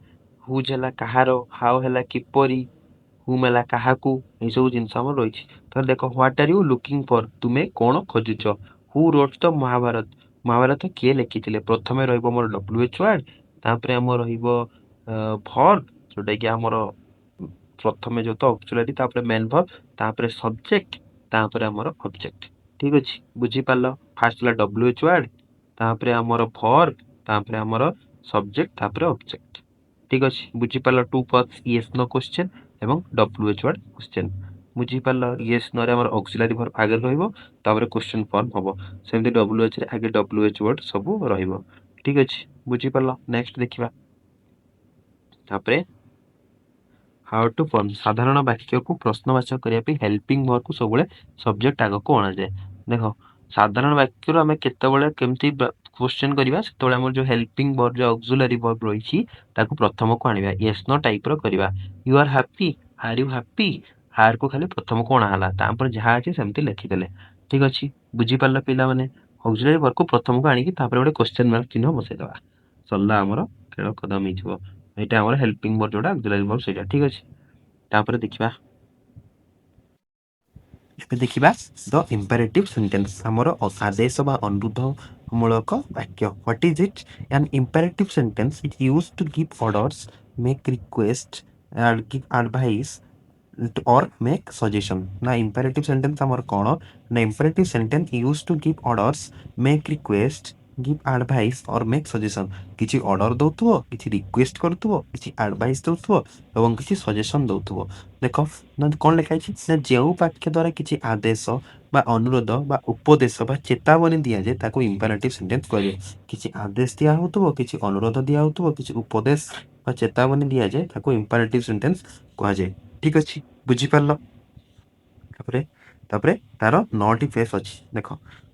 ହୁଜ୍ ହେଲା କାହାର, ହାଉ ହେଲା କିପରି, ହୁମ୍ ହେଲା କାହାକୁ, ଏଇସବୁ ଜିନିଷ ଆମର ରହିଛି। ତ ଦେଖ ହ୍ୱାଟ ଆର୍ ୟୁ ଲୁକିଂ ଫର, ତୁମେ କଣ ଖୋଜୁଛ। ହୁ ରୋଟ୍ ଦ ମହାଭାରତ, ମହାଭାରତ କିଏ ଲେଖିଥିଲେ। ପ୍ରଥମେ ରହିବ ଆମର WH ୱାର୍ଡ, ତାପରେ ଆମର ରହିବ ଭର୍ବ, ଯୋଉଟା କି ଆମର ପ୍ରଥମେ ଯୋଉ ତ ଅକ୍ଚୁଆଲି, ତାପରେ ମେନ୍ ଭର୍ବ, ତାପରେ ସବଜେକ୍ଟ, ତାପରେ ଆମର ଅବଜେକ୍ଟ। ଠିକ ଅଛି, ବୁଝିପାରିଲ। ଫାର୍ଷ୍ଟ ହେଲା WH ୱାର୍ଡ, ତାପରେ ଆମର ଭର୍ବ, ତାପରେ ଆମର ସବଜେକ୍ଟ, ତାପରେ ଅବଜେକ୍ଟ। ଠିକ ଅଛି, ବୁଝିପାରିଲ। Two parts yes no question ଏବଂ WH ୱାର୍ଡ କ୍ୱେଶ୍ଚନ। ବୁଝିପାରିଲ। ୟେସ୍ नो ରେ ଆମର ଅକ୍ସିଲାରୀ ଭର୍ବ ଆଗରେ ରହିବ, ତାପରେ କ୍ୱେଶ୍ଚନ ଫର୍ମ ହବ। ସେମିତି WH ରେ ଆଗେ WH ୱାର୍ଡ ସବୁ ରହିବ। ଠିକ ଅଛି, ବୁଝିପାରିଲ। ନେକ୍ସଟ ଦେଖିବା। ତାପରେ ହାଉ ଟୁ ଫର୍ମ, ସାଧାରଣ ବାକ୍ୟକୁ ପ୍ରଶ୍ନବାଚକ କରିବା ପାଇଁ ହେଲ୍ପିଂ ଭର୍ବକୁ ସବୁବେଳେ ସବଜେକ୍ଟ ଆଗକୁ ଅଣାଯାଏ। ଦେଖ ସାଧାରଣ ବାକ୍ୟରୁ ଆମେ କେତେବେଳେ କେମିତି କ୍ୱେଶ୍ଚନ କରିବା, ସେତେବେଳେ ଆମର ଯୋଉ ହେଲ୍ପିଂ ଭର୍ବ, ଯୋଉ ଅକ୍ସିଲାରୀ ଭର୍ବ ରହିଛି, ତାକୁ ପ୍ରଥମକୁ ଆଣିବା। ୟେସ୍ नो ଟାଇପ ର କରିବା। You are happy, are you happy, are କୁ ଖାଲି ପ୍ରଥମକୁ ଅଣା ହେଲା, ତାପରେ ଯାହା ଅଛି ସେମିତି ଲେଖିଦେଲେ। ଠିକ ଅଛି, ବୁଝିପାରିଲ ପିଲାମାନେ। ଅକ୍ସିଲାରୀ ଭର୍ବକୁ ପ୍ରଥମକୁ ଆଣିକି ତାପରେ ଗୋଟେ କ୍ୱେଶ୍ଚନ ମାର୍କ ଚିହ୍ନ ବସେଇଦବା, ସରିଲା, ଆମର ଖେଳ ଖତମ ହେଇଯିବ। ଏଇଟା ଆମର ହେଲ୍ପିଂ ଭର୍ବ ଯୋଉଟା ଅକ୍ସିଲାରୀ ଭର୍ବ ସେଇଟା। ଠିକ ଅଛି, ତାପରେ ଦେଖିବା। ଏବେ ଦେଖିବା ଦ ଇମ୍ପେରେଟିଭ ସେଣ୍ଟେନ୍ସ, ଆମର ଆଦେଶ ବା ଅନୁରୋଧ ମୂଳକ ବାକ୍ୟ। What is it? An imperative sentence it use to give orders, make request, give advice or make suggestion। ନା imperative sentence ଆମର କଣ ନା imperative sentence used to give orders, make request, give advice or make suggestion। କିଛି order ଦଉଥିବ, କିଛି request କରୁଥିବ, କିଛି advice ଦଉଥିବ ଏବଂ କିଛି ସଜେସନ ଦଉଥିବ। ଦେଖ ନା କଣ ଲେଖା ହେଇଛି ନା ଯେଉଁ ବାକ୍ୟ ଦ୍ଵାରା କିଛି ଆଦେଶ ବା ଅନୁରୋଧ ବା ଉପଦେଶ ବା ଚେତାବନୀ ଦିଆଯାଏ ତାକୁ ଇମ୍ପେରାଟିଭ ସେଣ୍ଟେନ୍ସ କୁହାଯାଏ। କିଛି ଆଦେଶ ଦିଆ ହଉଥିବ, କିଛି ଅନୁରୋଧ ଦିଆ ହଉଥିବ, କିଛି ଉପଦେଶ ବା ଚେତାବନୀ ଦିଆଯାଏ ତାକୁ ଇମ୍ପେରାଟିଭ ସେଣ୍ଟେନ୍ସ କୁହାଯାଏ। ଠିକ ଅଛି, ବୁଝିପାରିଲ। ତାପରେ ତାପରେ ତାର 9ଟି ଫେସ୍ ଅଛି। ଦେଖ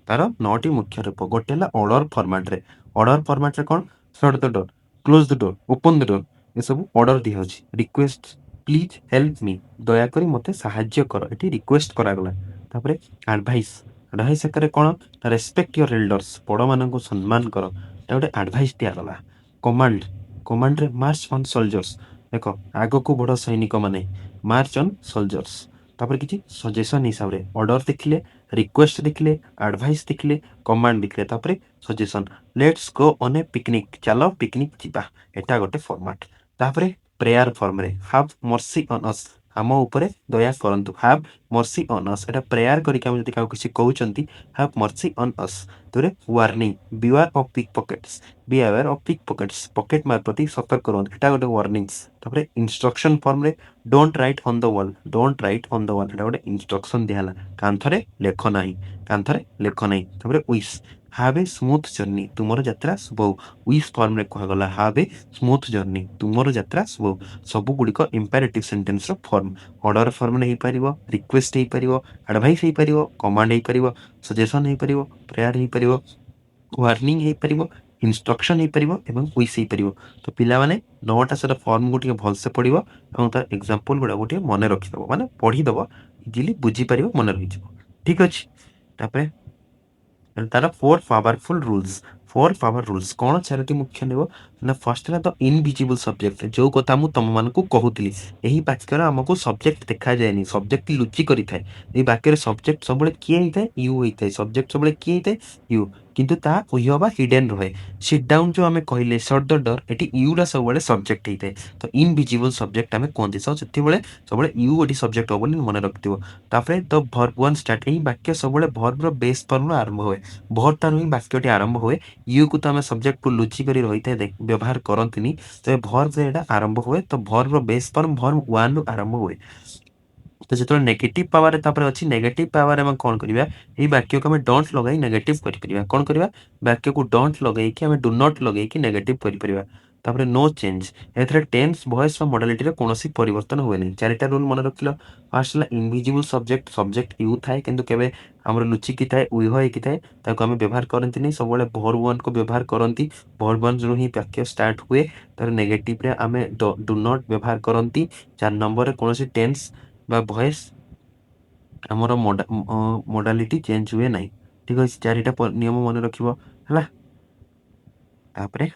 ତାର 9ଟି ମୁଖ୍ୟ ରୂପ। ଗୋଟେ ହେଲା ଅର୍ଡର ଫର୍ମାଟରେ। ଅର୍ଡର ଫର୍ମାଟରେ କଣ, ସଟ୍ ଦ ଡୋର, କ୍ଲୋଜ ଦ ଡୋର, ଓପନ ଦ ଡୋର, ଏସବୁ ଅର୍ଡର ଦିଆହଉଛି। ରିକ୍ୱେଷ୍ଟ, ପ୍ଲିଜ ହେଲ୍ପ ମି, ଦୟାକରି ମତେ ସାହାଯ୍ୟ କର, ଏଠି ରିକ୍ୱେଷ୍ଟ କରାଗଲା। ତାପରେ ଆଡଭାଇସ୍, ଆଡଭାଇସ୍ ଆକାରରେ କଣ, ରେସପେକ୍ଟ ୟୋର ଏଲ୍ଡର୍ସ, ବଡମାନଙ୍କୁ ସମ୍ମାନ କର, এটা ଗୋଟେ ଆଡଭାଇସ୍ ଦିଆଗଲା। କମାଣ୍ଡ, କମାଣ୍ଡରେ ମାର୍ଚ ଅନ୍ ସୋଲଜର୍ସ, ଦେଖ ଆଗକୁ ବଢ ସୈନିକ ମାନେ, ମାର୍ଚ ଅନ୍ ସୋଲଜର୍ସ। ତାପରେ କିଛି ସଜେସନ ହିସାବରେ ଅର୍ଡର ଦେଖିଲେ, ରିକ୍ୱେଷ୍ଟ ଦେଖିଲେ, ଆଡଭାଇସ୍ ଦେଖିଲେ, କମାଣ୍ଡ ଦେଖିଲେ, ତାପରେ suggestion. Let's go on a picnic, ଚାଲ ପିକନିକ ଯିବା, ଏଟା ଗୋଟେ ଫର୍ମାଟ। ତାପରେ ପ୍ରେୟାର ଫର୍ମରେ ହାଭ ମର୍ସି ଅନ୍ ଅସ୍, ଆମ ଉପରେ ଦୟା କରନ୍ତୁ, ହାଭ ମର୍ସି ଅନ୍ ଅସ୍, ଏଟା ପ୍ରେୟାର କରିକି ଆମେ ଯଦି କାହାକୁ କିଛି କହୁଛନ୍ତି, ହାଭ ମର୍ସି ଅନ୍ ଅସ୍। ତାପରେ warning, beware of pickpockets, be aware of pickpockets, pocket ମାର ପ୍ରତି ସତର୍କ ରୁହନ୍ତୁ, ଏଟା ଗୋଟେ ୱାର୍ନିଂ। ତାପରେ ଇନଷ୍ଟ୍ରକ୍ସନ ଫର୍ମରେ don't right on the wall, don't right on the wall, ଏଟା ଗୋଟେ ଇନଷ୍ଟ୍ରକ୍ସନ ଦିଆହେଲା, କାନ୍ଥରେ ଲେଖ ନାହିଁ, କାନ୍ଥରେ ଲେଖ ନାହିଁ। ତାପରେ wish, have A smooth journey, ତୁମର ଯାତ୍ରା ଶୁଭ ହଉ, ୱିସ୍ ଫର୍ମରେ କୁହାଗଲା ହାଭ ଏ ସ୍ମୁଥ ଜର୍ଣ୍ଣି, ତୁମର ଯାତ୍ରା ଶୁଭ ହଉ। ସବୁ ଗୁଡ଼ିକ ଇମ୍ପେରେଟିଭ ସେଣ୍ଟେନ୍ସର ଫର୍ମ। ଅର୍ଡର ଫର୍ମରେ ହେଇପାରିବ, ରିକ୍ୱେଷ୍ଟ ହେଇପାରିବ, ଆଡଭାଇସ୍ ହେଇପାରିବ, କମାଣ୍ଡ ହେଇପାରିବ, ସଜେସନ ହେଇପାରିବ, ପ୍ରେୟାର ହେଇପାରିବ, ୱାର୍ନିଂ ହେଇପାରିବ, ଇନଷ୍ଟ୍ରକ୍ସନ ହେଇପାରିବ ଏବଂ ୱିସ୍ ହେଇପାରିବ। ତ ପିଲାମାନେ 9ଟା ସେଟା ଫର୍ମକୁ ଟିକେ ଭଲସେ ପଢିବ ଏବଂ ତାର ଏକ୍ସାମ୍ପଲ ଗୁଡାକୁ ଟିକେ ମନେ ରଖିଦବ, ମାନେ ପଢିଦବ, ଇଜିଲି ବୁଝିପାରିବ, ମନେ ରହିଯିବ। ଠିକ ଅଛି, ତାପରେ ତାର 4 ପାୱାରଫୁଲ ରୁଲ୍ସ। 4 ପାୱାର ରୁଲ୍ସ କଣ, 4ଟି ମୁଖ୍ୟ ନେବ ନା ଫାର୍ଷ୍ଟ ହେଲା ଦ ଇନଭିଜିବଲ ସବଜେକ୍ଟ, ଯୋଉ କଥା ମୁଁ ତମମାନଙ୍କୁ କହୁଥିଲି। ଏହି ବାକ୍ୟରେ ଆମକୁ ସବଜେକ୍ଟ ଦେଖାଯାଏନି, ସବଜେକ୍ଟ ଲୁଚି କରିଥାଏ। ଏହି ବାକ୍ୟରେ ସବଜେକ୍ଟ ସବୁବେଳେ କିଏ ହେଇଥାଏ, ୟୁ ହେଇଥାଏ। ସବଜେକ୍ଟ ସବୁବେଳେ କିଏ ହେଇଥାଏ, ୟୁ, କିନ୍ତୁ ତା ଉୟ ବା ହିଡେନ ରହେ। ସିଟ୍ ଡାଉନ ଯୋଉ ଆମେ କହିଲେ, ସଟ୍ ଦ ଡୋର, ଏଠି ୟୁ ଟା ସବୁବେଳେ ସବଜେକ୍ଟ ହେଇଥାଏ। ତ ଇନଭିଜିବଲ ସବଜେକ୍ଟ ଆମେ କୁହନ୍ତି, ସେତେବେଳେ ସବୁବେଳେ ୟୁ ଏଠି ସବଜେକ୍ଟ ହବ ବୋଲି ମନେ ରଖିଥିବ। ତାପରେ ଦ ଭର୍ବ ୱାନ୍ ଷ୍ଟାର୍ଟ, ଏହି ବାକ୍ୟ ସବୁବେଳେ ଭର୍ବର ବେସ୍ ଫର୍ମରୁ ଆରମ୍ଭ ହୁଏ, ଭର୍ବ ଠାରୁ ହିଁ ବାକ୍ୟଟି ଆରମ୍ଭ ହୁଏ। ୟୁ କୁ ତ ଆମେ ସବଜେକ୍ଟକୁ ଲୁଚି କରି ରହିଥାଏ ବ୍ୟବହାର କରନ୍ତିନି, ତେବେ ଭର୍ବରେ ଏଟା ଆରମ୍ଭ ହୁଏ। ତ ଭର୍ବର ବେସ୍ ଫର୍ମ ଭର୍ବ ୱାନ୍ ରୁ ଆରମ୍ଭ ହୁଏ। ତ ଯେତେବେଳେ ନେଗେଟିଭ ପାୱାର ତାପରେ ଅଛି, ନେଗେଟିଭ ପାୱାର ଆମେ କଣ କରିବା, ଏଇ ବାକ୍ୟକୁ ଆମେ ଡୋଣ୍ଟ ଲଗାଇ ନେଗେଟିଭ କରିପାରିବା। କଣ କରିବା, ବାକ୍ୟକୁ ଡୋଣ୍ଟ ଲଗେଇକି ଆମେ ଡୁ ନଟ୍ ଲଗେଇକି ନେଗେଟିଭ କରିପାରିବା। तापर नो चेंज एथरे टेंस वॉइस और मॉडलिटी रे कोनोसी परिवर्तन हुए नहीं चारिटा रूल मन रखिलो फर्स्ट ला इनविजिबल सब्जेक्ट सब्जेक्ट यू थाए किंतु केबे हमर लुचि की थाए उइह की थाए ताको हम व्यवहार करंती नहीं सब बेले भर वन को व्यवहार करंती भर वन जो ही वाक्य स्टार्ट हुए तार नेगेटिव रे हमें डू नॉट व्यवहार करंती 4 नंबर रे कोनोसी टेंस बा वॉइस हमर मॉडलिटी चेंज हुए नहीं ठीक है चारिटा नियम मन रखिबो हला तापरे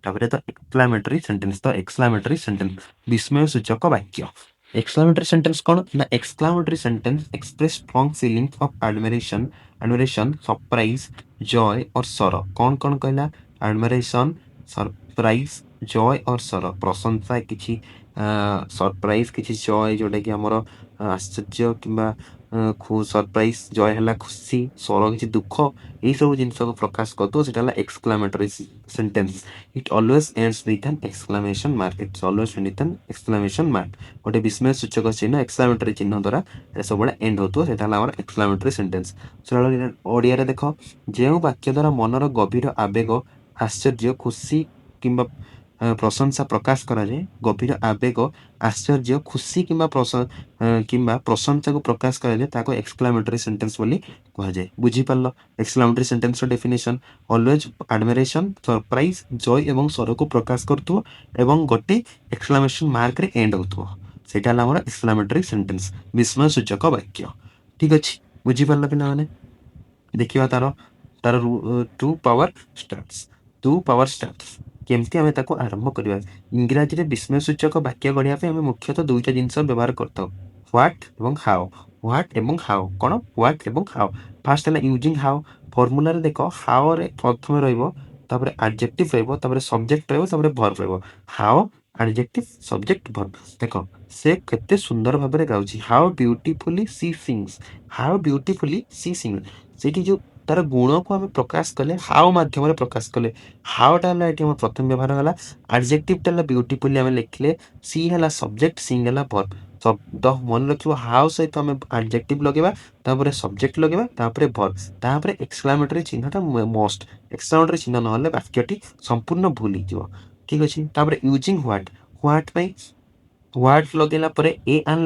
तापरे तो एक्सक्लेमेटरी सेंटेंस तो एक्सक्लेमेटरी सेंटेंस विस्मय सूचक वाक्य एक्सक्लेमेटरी सेंटेंस कौन ना exclamatory sentence express strong feelings of admiration admiration surprise Joy और sorrow कौन कौन कहला एडमिरेशन सरप्राइज जॉय और sorrow प्रशंसा किछि सरप्राइज किछि जॉय जोटा कि हमर आश्चर्य किबा सरप्राइज जॉय हला खुशी sorrow किछि दुख এই ସବୁ ଜିନିଷକୁ ପ୍ରକାଶ କରିଦବ ସେଟା ହେଲା exclamatory sentence it always ends with an exclamation mark it's always end with an exclamation mark ଗୋଟେ ବିସ୍ମୟ ସୂଚକ ଚିହ୍ନ ଏକ୍ସକ୍ଲାମେଟରୀ ଚିହ୍ନ ଦ୍ୱାରା ସବୁବେଳେ ଏଣ୍ଡ ହଉଥିବ ସେଟା ହେଲା ଆମର ଏକ୍ସକ୍ଲାମେଟରୀ ସେଣ୍ଟେନ୍ସ ଓଡ଼ିଆରେ ଦେଖ ଯେଉଁ ବାକ୍ୟ ଦ୍ୱାରା ମନର ଗଭୀର ଆବେଗ ଆଶ୍ଚର୍ଯ୍ୟ ଖୁସି କିମ୍ବା ପ୍ରଶଂସା ପ୍ରକାଶ କରାଯାଏ ଗଭୀର ଆବେଗ ଆଶ୍ଚର୍ଯ୍ୟ ଖୁସି କିମ୍ବା ପ୍ରଶଂସାକୁ ପ୍ରକାଶ କରାଯାଏ ତାକୁ ଏକ୍ସକ୍ଲାମେଟରୀ ସେଣ୍ଟେନ୍ସ ବୋଲି କୁହାଯାଏ ବୁଝିପାରିଲ ଏକ୍ସକ୍ଲାମେଟରୀ ସେଣ୍ଟେନ୍ସର ଡେଫିନେସନ ଅଲୱେଜ ଆଡମିରେସନ ସରପ୍ରାଇଜ ଜୟ ଏବଂ ସରକୁ ପ୍ରକାଶ କରୁଥିବ ଏବଂ ଗୋଟେ ଏକ୍ସକ୍ଲାମେସନ ମାର୍କରେ ଏଣ୍ଡ ହଉଥିବ ସେଇଟା ହେଲା ଆମର ଏକ୍ସକ୍ଲାମେଟରୀ ସେଣ୍ଟେନ୍ସ ବିସ୍ମୟ ସୂଚକ ବାକ୍ୟ ଠିକ ଅଛି ବୁଝିପାରିଲ ପିଲାମାନେ ଦେଖିବା ତାର ତାର ଟୁ ପାୱାର ଷ୍ଟାର୍ଟସ କେମିତି ଆମେ ତାକୁ ଆରମ୍ଭ କରିବା ଇଂରାଜୀରେ ବିସ୍ମୟ ସୂଚକ ବାକ୍ୟ ଗଢ଼ିବା ପାଇଁ ଆମେ ମୁଖ୍ୟତଃ ଦୁଇଟା ଜିନିଷ ବ୍ୟବହାର କରିଥାଉ ହ୍ୱାଟ ଏବଂ ହାଉ କଣ ହ୍ୱାଟ ଏବଂ ହାଉ ଫାର୍ଷ୍ଟ ହେଲା ୟୁଜିଂ ହାଉ ଫର୍ମୁଲାରେ ଦେଖ ହାଉ ରେ ପ୍ରଥମେ ରହିବ ତାପରେ ଆଡଜେକ୍ଟିଭ ରହିବ ତାପରେ ସବଜେକ୍ଟ ରହିବ ତାପରେ ଭର୍ବ ରହିବ ହାଉ ଆଡଜେକ୍ଟିଭ ସବଜେକ୍ଟ ଭର୍ବ ଦେଖ ସେ କେତେ ସୁନ୍ଦର ଭାବରେ ଗାଉଛି ହାଉ ବ୍ୟୁଟିଫୁଲି ସି ସିଙ୍ଗ୍ ସେଠି ଯୋଉ ତାର ଗୁଣକୁ ଆମେ ପ୍ରକାଶ କଲେ ହାଉ ମାଧ୍ୟମରେ ପ୍ରକାଶ କଲେ ହାଉଟା ହେଲା ଏଠି ଆମର ପ୍ରଥମ ବ୍ୟବହାର ହେଲା ଆଡଜେକ୍ଟିଭଟା ହେଲା ବ୍ୟୁଟିଫୁଲି ଆମେ ଲେଖିଲେ ସି ହେଲା ସବଜେକ୍ଟ ସିଙ୍ଗ ହେଲା ଭର୍ବ ଶବ୍ଦ ମନେ ରଖିବ ହାଉ ସହିତ ଆମେ ଆଡଜେକ୍ଟିଭ ଲଗେଇବା ତାପରେ ସବଜେକ୍ଟ ଲଗେଇବା ତାପରେ ଭର୍ବ ତାପରେ ଏକ୍ସକ୍ଲାମେଟରୀ ଚିହ୍ନଟା ମଷ୍ଟ ଏକ୍ସକ୍ଲାମେଟରୀ ଚିହ୍ନ ନହେଲେ ବାକ୍ୟଟି ସମ୍ପୂର୍ଣ୍ଣ ଭୁଲ ହେଇଯିବ ଠିକ ଅଛି ତାପରେ ୟୁଜିଂ ହ୍ୱାଟ ପାଇଁ ହ୍ୱାଟ ଲଗେଇଲା ପରେ ଏ ଆନ୍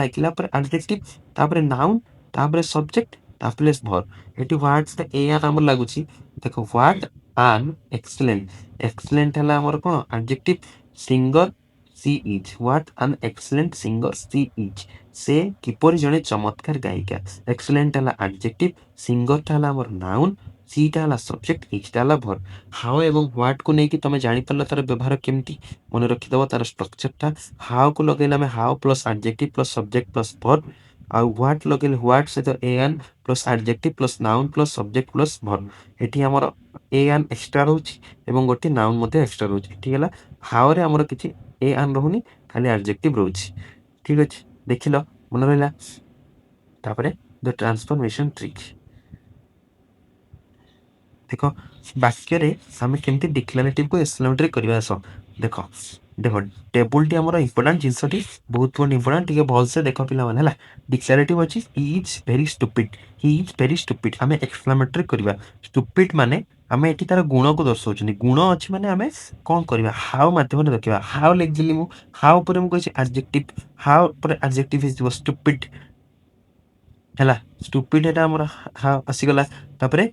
ଲାଗିଲା ପରେ ଆଡଜେକ୍ଟିଭ ତାପରେ ନାଉନ ତାପରେ ସବଜେକ୍ଟ ତାପରେ ଭର୍ବ ଏଠି ହ୍ୱାଟ ଏ ଆନ୍ ଆମର ଲାଗୁଛି ଦେଖ ହ୍ୱାଟ ଆନ୍ ଏକ୍ସଲେଣ୍ଟ ହେଲା ଆମର କଣ adjective singer C is what ଆନ୍ ଏକ୍ସଲେଣ୍ଟ ସିଙ୍ଗର ସି ଇଜ୍ ସେ କିପରି ଜଣେ ଚମତ୍କାର ଗାୟିକା ଏକ୍ସଲେଣ୍ଟ ହେଲା ଆଡଜେକ୍ଟିଭ ସିଙ୍ଗରଟା ହେଲା ଆମର ନାଉନ ସିଟା ହେଲା ସବଜେକ୍ଟ ଇଜଟା ହେଲା ଭର୍ବ ହାଉ ଏବଂ ହ୍ୱାଟକୁ ନେଇକି ତମେ ଜାଣିପାରିଲ ତାର ବ୍ୟବହାର କେମିତି ମନେ ରଖିଦବ ତାର ଷ୍ଟ୍ରକ୍ଚରଟା ହାଉକୁ ଲଗେଇଲେ ଆମେ how plus adjective plus subject plus verb ଆଉ ହ୍ୱାଟ ଲଗେଇଲେ ହ୍ୱାଟ ସହିତ a an plus adjective plus noun plus subject plus verb ଏଠି ଆମର ଏ ଆନ୍ ଏକ୍ସଟ୍ରା ରହୁଛି ଏବଂ ଗୋଟେ ନାଉନ ମଧ୍ୟ ଏକ୍ସଟ୍ରା ରହୁଛି ଏଠି ହେଲା ହାଉରେ ଆମର କିଛି ଏ ଆନ୍ ରହୁନି ଖାଲି ଆଡଜେକ୍ଟିଭ ରହୁଛି ଠିକ ଅଛି ଦେଖିଲ ମନେ ରହିଲା ତାପରେ ଦ ଟ୍ରାନ୍ସଫର୍ମେସନ ଟ୍ରିକ୍ ଦେଖ ବାକ୍ୟରେ ଆମେ କେମିତି ଡିକ୍ଲାରେଟିଭକୁ ଏକ୍ସକ୍ଲାମେଟରୀ କରିବା ଆସ ଦେଖ ଟେବୁଲଟି ଆମର ଇମ୍ପୋର୍ଟାଣ୍ଟ ଜିନିଷଟି ବହୁତ ଇମ୍ପୋର୍ଟାଣ୍ଟ ଟିକେ ଭଲସେ ଦେଖ ପିଲାମାନେ ହେଲା ଡିକ୍ଲାରେଟିଭ ଅଛି ହି ଇଜ୍ ଭେରି ଷ୍ଟୁପିଡ ଆମେ ଏକ୍ସକ୍ଲାମେଟରୀ କରିବା ଷ୍ଟୁପିଡ ମାନେ ଆମେ ଏଠି ତାର ଗୁଣକୁ ଦର୍ଶାଉଛନ୍ତି ଗୁଣ ଅଛି ମାନେ ଆମେ କଣ କରିବା ହାଉ ମାଧ୍ୟମରେ ଦେଖିବା ହାଉ ଲେଖିଲି ମୁଁ ହାଉ ଉପରେ ମୁଁ କହିଛି ଆଡଜେକ୍ଟିଭ ହାଉ ଉପରେ ଆଡଜେକ୍ଟିଭ ହେଇଯିବ ଷ୍ଟୁପିଡ ହେଲା ଷ୍ଟୁପିଡ ଏଟା ଆମର ଆସିଗଲା ତାପରେ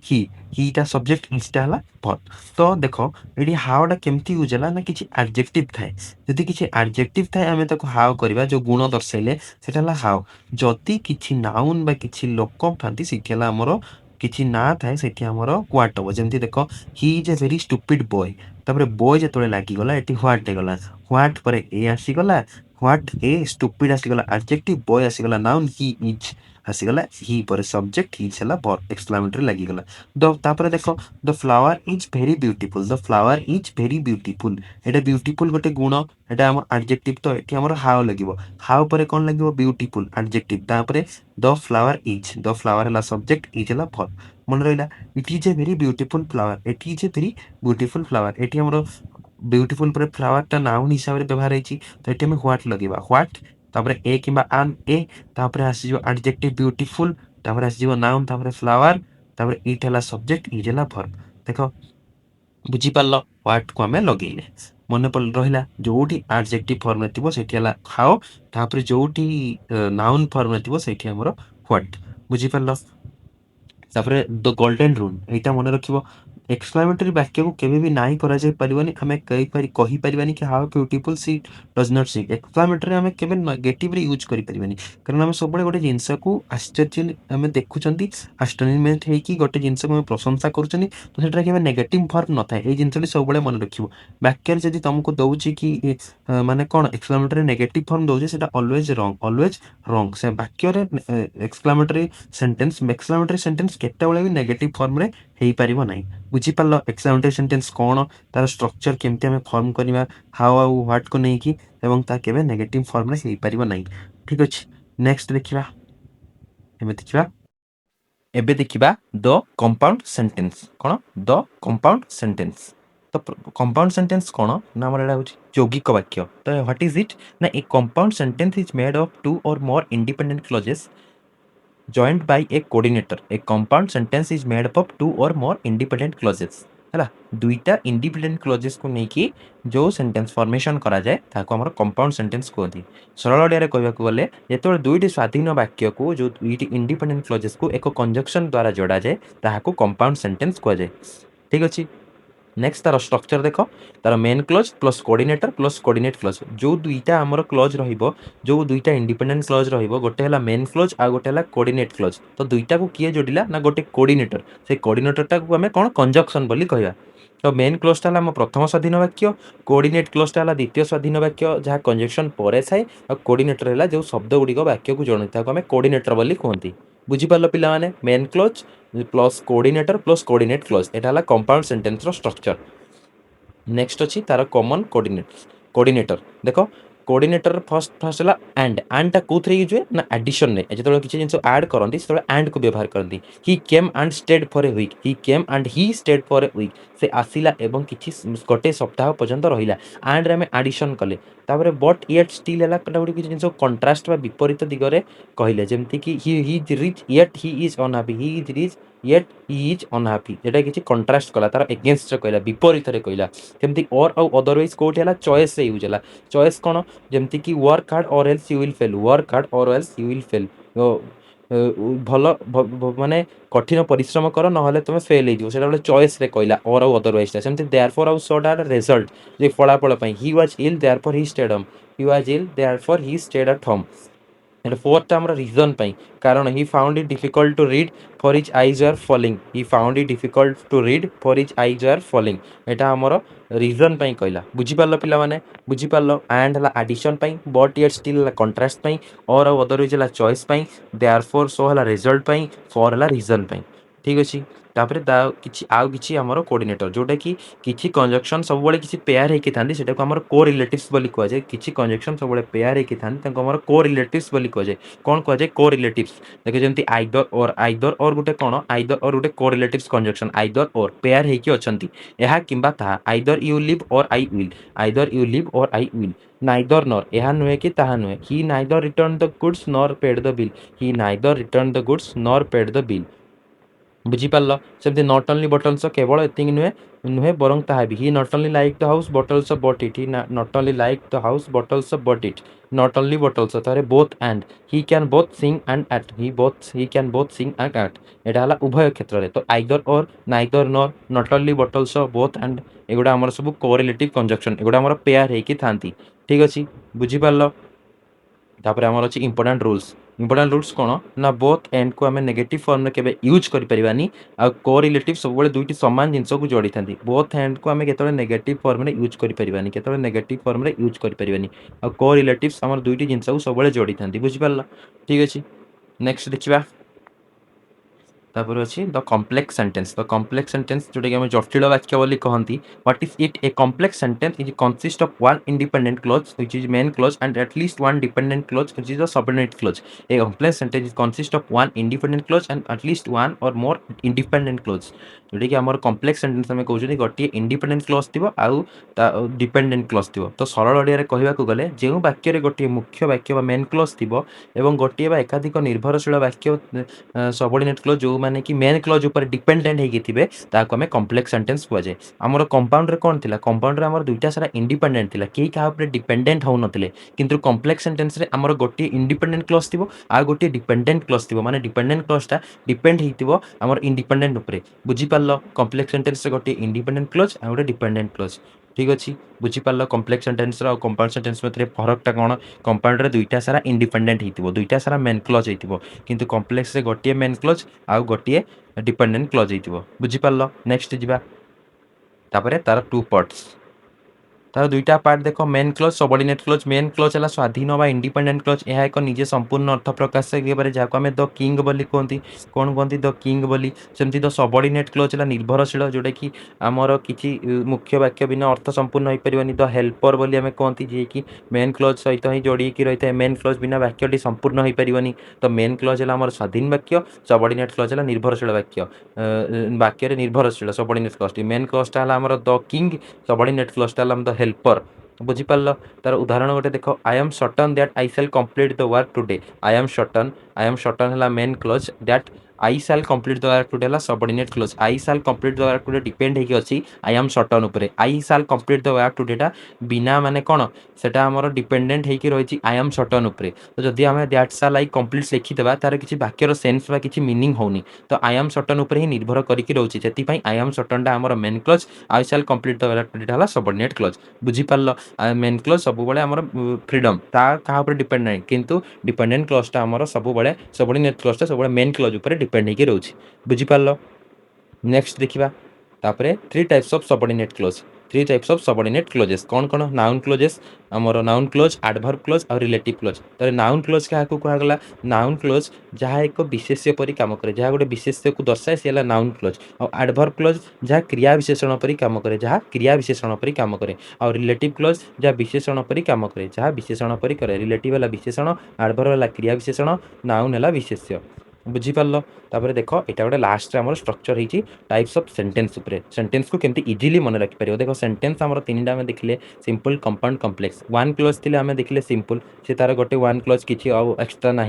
ହିଟା ସବଜେକ୍ଟ ଇଜଟା ହେଲା ଭର୍ବ ତ ଦେଖ ଏଠି ହାଉଟା କେମିତି ୟୁଜ ହେଲା ନା କିଛି ଆଡଜେକ୍ଟିଭ ଥାଏ ଯଦି କିଛି ଆଡଜେକ୍ଟିଭ ଥାଏ ଆମେ ତାକୁ ହାଉ କରିବା ଯୋଉ ଗୁଣ ଦର୍ଶାଇଲେ ସେଟା ହେଲା ହାଉ ଯଦି କିଛି ନାଉନ ବା କିଛି ଲୋକ ଥାନ୍ତି ସେଠି ହେଲା ଆମର କିଛି ନା ଥାଏ ସେଠି ଆମର ହ୍ୱାଟ ହବ ଯେମିତି ଦେଖ ହି is a very stupid boy ତାପରେ ବୟ ଯେତେବେଳେ ଲାଗିଗଲା ଏଠି ହ୍ୱାଟ ହେଇଗଲା ହ୍ୱାଟ ପରେ ଏ ଆସିଗଲା ହ୍ୱାଟ ଏ ଷ୍ଟୁପିଡ ଆସିଗଲା ଆଡଜେକ୍ଟିଭ ବୟ ଆସିଗଲା ନାଉନ ହି ଇଜ ଆସିଗଲା ହି ପରେ ସବଜେକ୍ଟ ଇଜ ହେଲା ଭର୍ବ ଏକ୍ସକ୍ଲାମେଟରୀ ଲାଗିଗଲା ତାପରେ ଦେଖ ଦ ଫ୍ଲାୱାର ଇଜ ଭେରି ବିୟୁଟିଫୁଲ ଏଟା ବିୟୁଟିଫୁଲ ଗୋଟେ ଗୁଣ ଏଟା ଆମର ଆଡଜେକ୍ଟିଭ ତ ଏଠି ଆମର ହାଉ ଲାଗିବ ହାଉ ପରେ କଣ ଲାଗିବ ବିୟୁଟିଫୁଲ ଆଡଜେକ୍ଟିଭ ତାପରେ ଦ ଫ୍ଲାୱାର ହେଲା ସବଜେକ୍ଟ ଇଜ ହେଲା ଭର୍ବ ମନେ ରହିଲା ଇଟ୍ is a very beautiful flower ଏଠି ଆମର ବିୟୁଟିଫୁଲ ପରେ ଫ୍ଲାୱାରଟା ନାଉନ ହିସାବରେ ବ୍ୟବହାର ହେଇଛି ତ ଏଠି ଆମେ ହ୍ୱାଟ ଲଗେଇବା ହ୍ୱାଟ ତାପରେ ଏ କିମ୍ବା ଆନ୍ ଏ ତାପରେ ଆସିଯିବ ଆଡଜେକ୍ଟିଭ ବିୟୁଟିଫୁଲ ତାପରେ ଆସିଯିବ ନାଉନ ତାପରେ ଫ୍ଲାୱାର ତାପରେ ଇଟ୍ ହେଲା ସବଜେକ୍ଟ ଇଜ ହେଲା ଭର୍ବ ଦେଖ ବୁଝିପାରିଲ ହ୍ୱାଟ୍କୁ ଆମେ ଲଗେଇଲେ ମନେ ରହିଲା ଯୋଉଠି ଆଡଜେକ୍ଟିଭ ଫର୍ମରେ ଥିବ ସେଇଠି ହେଲା ହାଓ ତାପରେ ଯୋଉଠି ନାଉନ୍ ଫର୍ମରେ ଥିବ ସେଇଠି ଆମର ହ୍ୱାଟ୍ ବୁଝିପାରିଲ ତାପରେ ଦ ଗୋଲ୍ଡେନ୍ ରୁଲ୍ ଏଇଟା ମନେ ରଖିବ ଏକ୍ସକ୍ଲାମେଟରୀ ବାକ୍ୟକୁ କେବେ ବି ନାହିଁ କରାଯାଇ ପାରିବନି ଆମେ କହିପାରିବାନି କି how beautiful she does not she exclamatory ଆମେ କେବେ ନେଗେଟିଭରେ ୟୁଜ୍ କରିପାରିବାନି କାରଣ ଆମେ ସବୁବେଳେ ଗୋଟେ ଜିନିଷକୁ ଆଶ୍ଚର୍ଯ୍ୟ ଆମେ ଦେଖୁଛନ୍ତି ଆଷ୍ଟୋନିମେଣ୍ଟ ହେଇକି ଗୋଟେ ଜିନିଷକୁ ଆମେ ପ୍ରଶଂସା କରୁଛନ୍ତି ତ ସେଠାରେ କେବେ ନେଗେଟିଭ ଫର୍ମ ନଥାଏ ଏଇ ଜିନିଷଟି ସବୁବେଳେ ମନେ ରଖିବ ବାକ୍ୟରେ ଯଦି ତମକୁ ଦଉଛି କି ମାନେ କ'ଣ ଏକ୍ସକ୍ଲାମେଟରୀ ନେଗେଟିଭ ଫର୍ମ ଦଉଛି ସେଟା ଅଲୱେଜ ରଙ୍ଗ ସେ ବାକ୍ୟରେ ଏକ୍ସକ୍ଲାମେଟରୀ ସେଣ୍ଟେନ୍ସ କେତେବେଳେ ବି ନେଗେଟିଭ ଫର୍ମରେ ହେଇପାରିବ ନାହିଁ ବୁଝିପାରିଲ ଏକ୍ସକ୍ଲାମେଟରୀ ସେଣ୍ଟେନ୍ସ କ'ଣ ତାର ଷ୍ଟ୍ରକ୍ଚର କେମିତି ଆମେ ଫର୍ମ କରିବା ହାଉ ଆଉ ହ୍ୱାଟ୍କୁ ନେଇକି ଏବଂ ତାହା କେବେ ନେଗେଟିଭ ଫର୍ମରେ ହେଇପାରିବ ନାହିଁ ଠିକ ଅଛି ନେକ୍ସଟ ଦେଖିବା ଏବେ ଦେଖିବା ଦ କମ୍ପାଉଣ୍ଡ ସେଣ୍ଟେନ୍ସ କ'ଣ ଦ କମ୍ପାଉଣ୍ଡ ସେଣ୍ଟେନ୍ସ ତ କମ୍ପାଉଣ୍ଡ ସେଣ୍ଟେନ୍ସ କ'ଣ ନା ଆମର ଏଇଟା ହେଉଛି ଯୌଗିକ ବାକ୍ୟ ତ ହ୍ୱାଟ୍ ଇଜ୍ ଇଟ୍ ନା a compound sentence is made of 2 or more independent clauses joined by a coordinator. A compound sentence is made up of 2 or more independent clauses. ହେଲା ଦୁଇଟା ଇଣ୍ଡିପେଣ୍ଡେଣ୍ଟ କ୍ଲୋଜେସକୁ ନେଇକି ଯେଉଁ ସେଣ୍ଟେନ୍ସ ଫର୍ମେସନ୍ କରାଯାଏ ତାହାକୁ ଆମର compound sentence କୁହନ୍ତି ସରଳ ଓଡ଼ିଆରେ କହିବାକୁ ଗଲେ ଯେତେବେଳେ ଦୁଇଟି ସ୍ୱାଧୀନ ବାକ୍ୟକୁ ଯେଉଁ ଦୁଇଟି ଇଣ୍ଡିପେଣ୍ଡେଣ୍ଟ କ୍ଲୋଜେସକୁ ଏକ କଞ୍ଜକ୍ସନ୍ ଦ୍ୱାରା ଯୋଡ଼ାଯାଏ ତାହାକୁ କମ୍ପାଉଣ୍ଡ ସେଣ୍ଟେନ୍ସ କୁହାଯାଏ ଠିକ୍ ଅଛି नेक्स्ट तार स्ट्रक्चर देख तार main close plus coordinate close जो दुईटा आमर क्लोज रहिबो जो दुईटा इंडिपेंडेंट क्लोज रहिबो गोटे हला मेन क्लोज आ गोटे हला कोऑर्डिनेट क्लोज तो दुईटा को किए जोड़िला ना गोटे कोऑर्डिनेटर से कोऑर्डिनेटरटा को हमें कोन कंजक्शन बोली कहबा तो मेन क्लोजटा हला प्रथम स्वाधीन वाक्य कोऑर्डिनेट क्लोजटा हला द्वितीय स्वाधीन वाक्य जहाँ कंजक्शन परे थाए और कोऑर्डिनेटर हला जो शब्द गुड़िक वाक्य को जोड़े ताको हमें कोऑर्डिनेटर बोली कहती बुझिपार पिला माने main close plus coordinator plus coordinate close एटा हला कंपाउंड सेंटेंस रो स्ट्रक्चर नेक्स्ट अच्छी तार कॉमन कोऑर्डिनेटर देख कोऑर्डिनेटर फर्स्ट है एंड कौन यूज हुए ना एडिशन ने जो किसी जिन ऐड करती से एंड को व्यवहार करती he came and stayed for a week he came and he stayed for a week से आसिला एवं किसी गोटे सप्ताह पर्यंत रहा एंड आम एडिशन कले तापर बट येट स्टिल है गोटे किसी जिन कंट्रास्ट विपरीत दिगरे कहले जमती कि he is rich yet he is unhappy he is rich yet he is unhappy जेटा किसी कंट्रास्ट कला तार एगेन्स्ट कहला विपरीत कहला केमती और अदरवाइज कौटी है चॉइस से यूज है चॉइस कौन जमती कि वर्क हार्ड और else you will fail work hard और एल्स यू विल फेल भल माने कठिन परिश्रम कर ना तुम फेल हो गोटे चॉइस रे कहला और अदरवाइज सेमती देयरफॉर आउ सॉट आर रिजल्ट जे फलाफल he was ill therefore he stayed home he was ill therefore he stayed at home fourth आम रिजन कारण he found it difficult to read for his eyes are falling he found it difficult to read for his eyes are falling एटा आमर reason कहला बुझिपार पिलाने बुझिपार and है addition but yet still है कंट्रास्ट और अदरवाइज है choice therefore सो है रिजल्ट फॉर है रिजन ठीक अच्छे तापर किसी आमर कोऑर्डिनेटर जोटा कि किसी कंजक्शन सब किसी पेयर होती था आम को रिलेटिव्स बोली कहुए किसी कंजक्शन सब पेयर होती था आम को रिलेटिव्स बोली कहुए कौन कहुए को रिलेटिव्स देखे जमी आइदर और गोटे कौन आइदर और गोटे को रिलेटिव्स कंजक्शन आइदर और पेयर होती अच्छा यह कि आइदर यू लिव और I will either you live और आई विल नाइदर नॉर यह नुहे कि ताहा नुहे he neither return the goods nor paid the bill he neither return the goods nor paid the bill बुझिपार सेमती नॉट ओनली बटल्स केवल एति नुहे नुहे बरं ताहा भी he not only like the house but also but it he not only like the house but also but it not only but also तारे both and he can both sing and act he can both sing and act एटा हला उभय क्षेत्र में तो either और neither nor not only but also both and एगुड़ा आमर सब कोरिलेटिव कंजक्शन एगुड़ा आमर पेयर होकी थांती ठीक अच्छे बुझिपार तापर आमर अच्छी इंपोर्टाट रूल्स कौन ना बोथ एंड को आम नेगेटिव फॉर्म में केबे यूज करें आ कोरिलेटिव सब दुईटी सामान जिनस को जोड़ी था बोथ एंड को आम के नेगेटिव फॉर्म में यूज करें के नेगेटिव फॉर्म में यूज करें आ कोरिलेटिव्स आम दुईटी जिनस को सब जोड़ी था बुझिपार ठीक अच्छे नेक्स्ट देखा तापर अच्छी द कम्प्लेक्स सेंटेंस जोटा कि आम जटिल वाक्य बोली कहती what is it A complex sentence is consist of one independent clause which is main clause and at least one dependent clause which is the subordinate close A complex sentence is consist of one independent clause and at least one or more independent clause जोटा कि आम complex sentence आम कहते गोटे independent close थी आउ dependent clause थी तो सरल ओडिया कहवाक गले जो वाक्य गोटे मुख्य वाक्य मेन क्लोज थी गोटे एकाधिक निर्भरशील वाक्य सबऑर्डिनेट क्लोज जो जोमाने कि मेन क्लॉज ऊपर डिपेंडेंट हेकी थिबे ताको हमें कॉम्प्लेक्स सेंटेंस कुआ जाय। हमर कंपाउंड रे कोन थिला कंपाउंड रे हमर दुईटा सारा इंडिपेंडेंट थिला केही का ऊपर डिपेंडेंट हो नथिले किंतु कॉम्प्लेक्स सेंटेंस रे हमर गोटी इंडिपेंडेंट क्लॉज थिबो आ गोटी डिपेंडेंट क्लॉज थिबो माने डिपेंडेंट क्लॉज टा डिपेंड हेतिबो हमर इंडिपेंडेंट ऊपर बुझी पारलो कॉम्प्लेक्स सेंटेंस रे गोटी इंडिपेंडेंट क्लॉज आ गोटी डिपेंडेंट क्लॉज ठीक अछि बुझी पारलो कॉम्प्लेक्स सेंटेंस रो कंपाउंड सेंटेंस मते फरक टा कोन कंपाउंड रे दुईटा सारा इंडिपेंडेंट हेतिबो दुईटा सारा मेन क्लॉज हेतिबो किंतु कॉम्प्लेक्स रे गोटी मेन क्लॉज आ गोटी डिपेंडेंट क्लॉज हेतिबो बुझी पारलो नेक्स्ट जिबा तापरे तार टू पार्ट्स तार दुईटा पार्ट देख main clause subordinate clause main clause है स्वाधीन बा इंडिपेंडेंट क्लॉज यह एक निजे संपूर्ण अर्थ प्रकाश करे जहाँ आम द किंग बोली कहती कौन कहती द किंग बोली सेमती द सबऑर्डिनेट क्लॉज है निर्भरशील जोटा कि आमर किसी मुख्य वाक्य बिना अर्थ संपूर्ण हो पारनि द हेल्पर बोली आम कहती जी कि मेन क्लॉज सहित ही जोड़ी रही है मेन क्लॉज बिना वाक्यटी संपूर्ण हो पारनि तो मेन क्लॉज है आम स्वाधीन वाक्य सबऑर्डिनेट क्लॉज है निर्भरशील वाक्य वाक्य निर्भरशील सबऑर्डिनेट क्लॉज मेन क्लॉजटा है द किंग सबऑर्डिनेट क्लॉजटा द हेल्पर बुझीपार तार उदाहरण गोटे देख I am certain that I shall complete the work today I am certain है main clause that I shall complete the work today है subordinate clause I shall complete the work today depend होगी अच्छी I am certain ऊपर I shall complete the work टुडेटा बिना माने कौन सेटा आमर डिपेंडेंट होगी रही आई एम सर्टन ऊपर तो जदि आम दैट शैल आई कंप्लीट लिखिदेबा तार किसी वाक्यर सेन्स बा किसी मीनिंग होनी तो आई एम सर्टन ऊपर ही निर्भर करके रोचे से आई एम सर्टनटा आमर main clause I shall complete the work टुडेटा है सबऑर्डिनेट क्लॉज बुझीपार मेन क्लॉज सब आमर फ्रीडम ता क्या डिपेंड ना किंतु डिपेंडेंट क्लॉजटा आमर सब सबऑर्डिनेट क्लॉजटा सब मेन क्लॉज ऊपर डिपेंड होगी रोचे बुझीपार नेक्स्ट देखा तापर three types of subordinate clause three types of subordinate clauses कौन कौन नाउन क्लोजेस आमर नाउन क्लोज एडवर्ब क्लोज और रिलेटिव क्लोज तो नाउन क्लोज क्या कहगला नाउन क्लोज जहाँ एक विशेष्य परी काम करे जहाँ गोटे विशेष्य को दर्शाए सी है नाउन क्लोज और एडवर्ब क्लोज जहाँ क्रिया विशेषण परी काम करे जहाँ क्रिया विशेषण परी काम करे और रिलेटिव क्लोज जहाँ विशेषण परी काम करे जहाँ विशेषण परी करे रिलेटिव है विशेषण एडवर्ब है क्रिया विशेषण नाउन है विशेष्य बुझीपार तापर देख यहाँ गोटे लास्ट आम स्ट्रक्चर होती टाइप्स ऑफ सेंटेंस उपरे सेंटेंस को केमती इजिली मन रखिपर देख सेंटेंस आम तीन आम देखिले simple compound complex one clause थी आम देखिले सिंपल से तार गोटे वन क्लोज किसी एक्सट्रा ना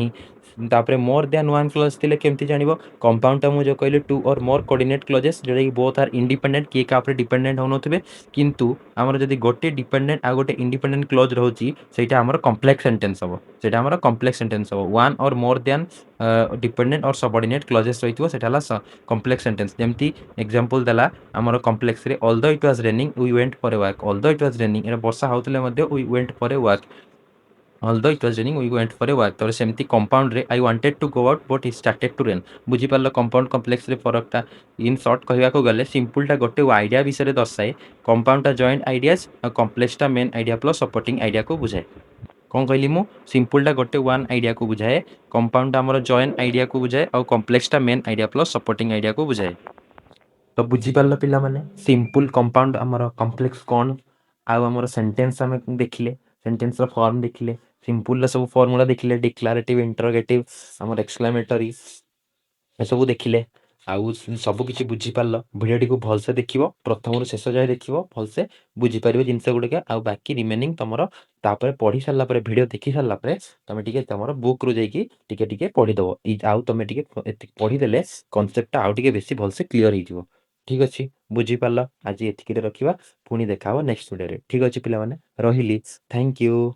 तापर मोर दैन वन क्लोज थी केमती जान कंपाउंडटा मुझे कहली टू और मोर कोऑर्डिनेट क्लोजेस जोटा कि बोथ आर इंडिपेंडेंट किए क्या डिपेंडेंट होनथे किंतु आमर जदि गोटे डिपेंडेंट आ गोटे इंडिपेंडेंट क्लोज रोचे सेटा आमर कॉम्प्लेक्स सेंटेंस हम सेटा आमर कॉम्प्लेक्स सेंटेंस हम one or more than dependent और सबऑर्डिनेट क्लोजेस रही है कॉम्प्लेक्स सेंटेंस जमती एग्जांपल देला आमर कॉम्प्लेक्स रे although it was raining we went for a walk although it was raining वर्षा होतले मध्ये we went for a walk although it was raining we went for a walk तो सेमती compound रे I wanted to go out but it started to rain बुझी पारलो compound complex रे फरकटा in short कहवा को गले सिंपलटा गोटे आइडिया विषय दर्शाए कंपाउंडटा जॉइंट आइडियाज और कॉम्प्लेक्सटा main idea plus supporting idea को बुझाए कौन कहली मु सिंपलटा गोटे वन आइडिया को बुझाए कंपाउंड आमर जॉइंट आइडिया को बुझाए और कॉम्प्लेक्सटा main idea plus supporting idea को बुझाए तो बुझीपार पिला माने सिंपल कंपाउंड आमर कॉम्प्लेक्स कौन आमर सेंटेंस आम देखिले सेंटेंस फॉर्म देखिले सिंपल सब फॉर्मूला देखिले डिक्लारेटिव इंटरोगेटिव आमर एक्सक्लेमेटरी सब देखिले आउ सब किसी बुझीपार भिडियोटी को भलसे देखिए प्रथम शेष जाए देख भलसे बुझीपार जिनस गुड़िक आउ बाकी रिमेनिंग तुम तापर पढ़ी सारा भिडियो देखी सारा तुम टे तुम बुक रु जाइए पढ़ीदब आउ तुम टे पढ़ीदे कनसेप्टा आउ टे बेसी भलसे क्लीयर हो ठीक अच्छे बुझीपार आज ये रखा पुणी देखा नेक्स्ट वीडियो ठीक अच्छे पे रही थैंक यू।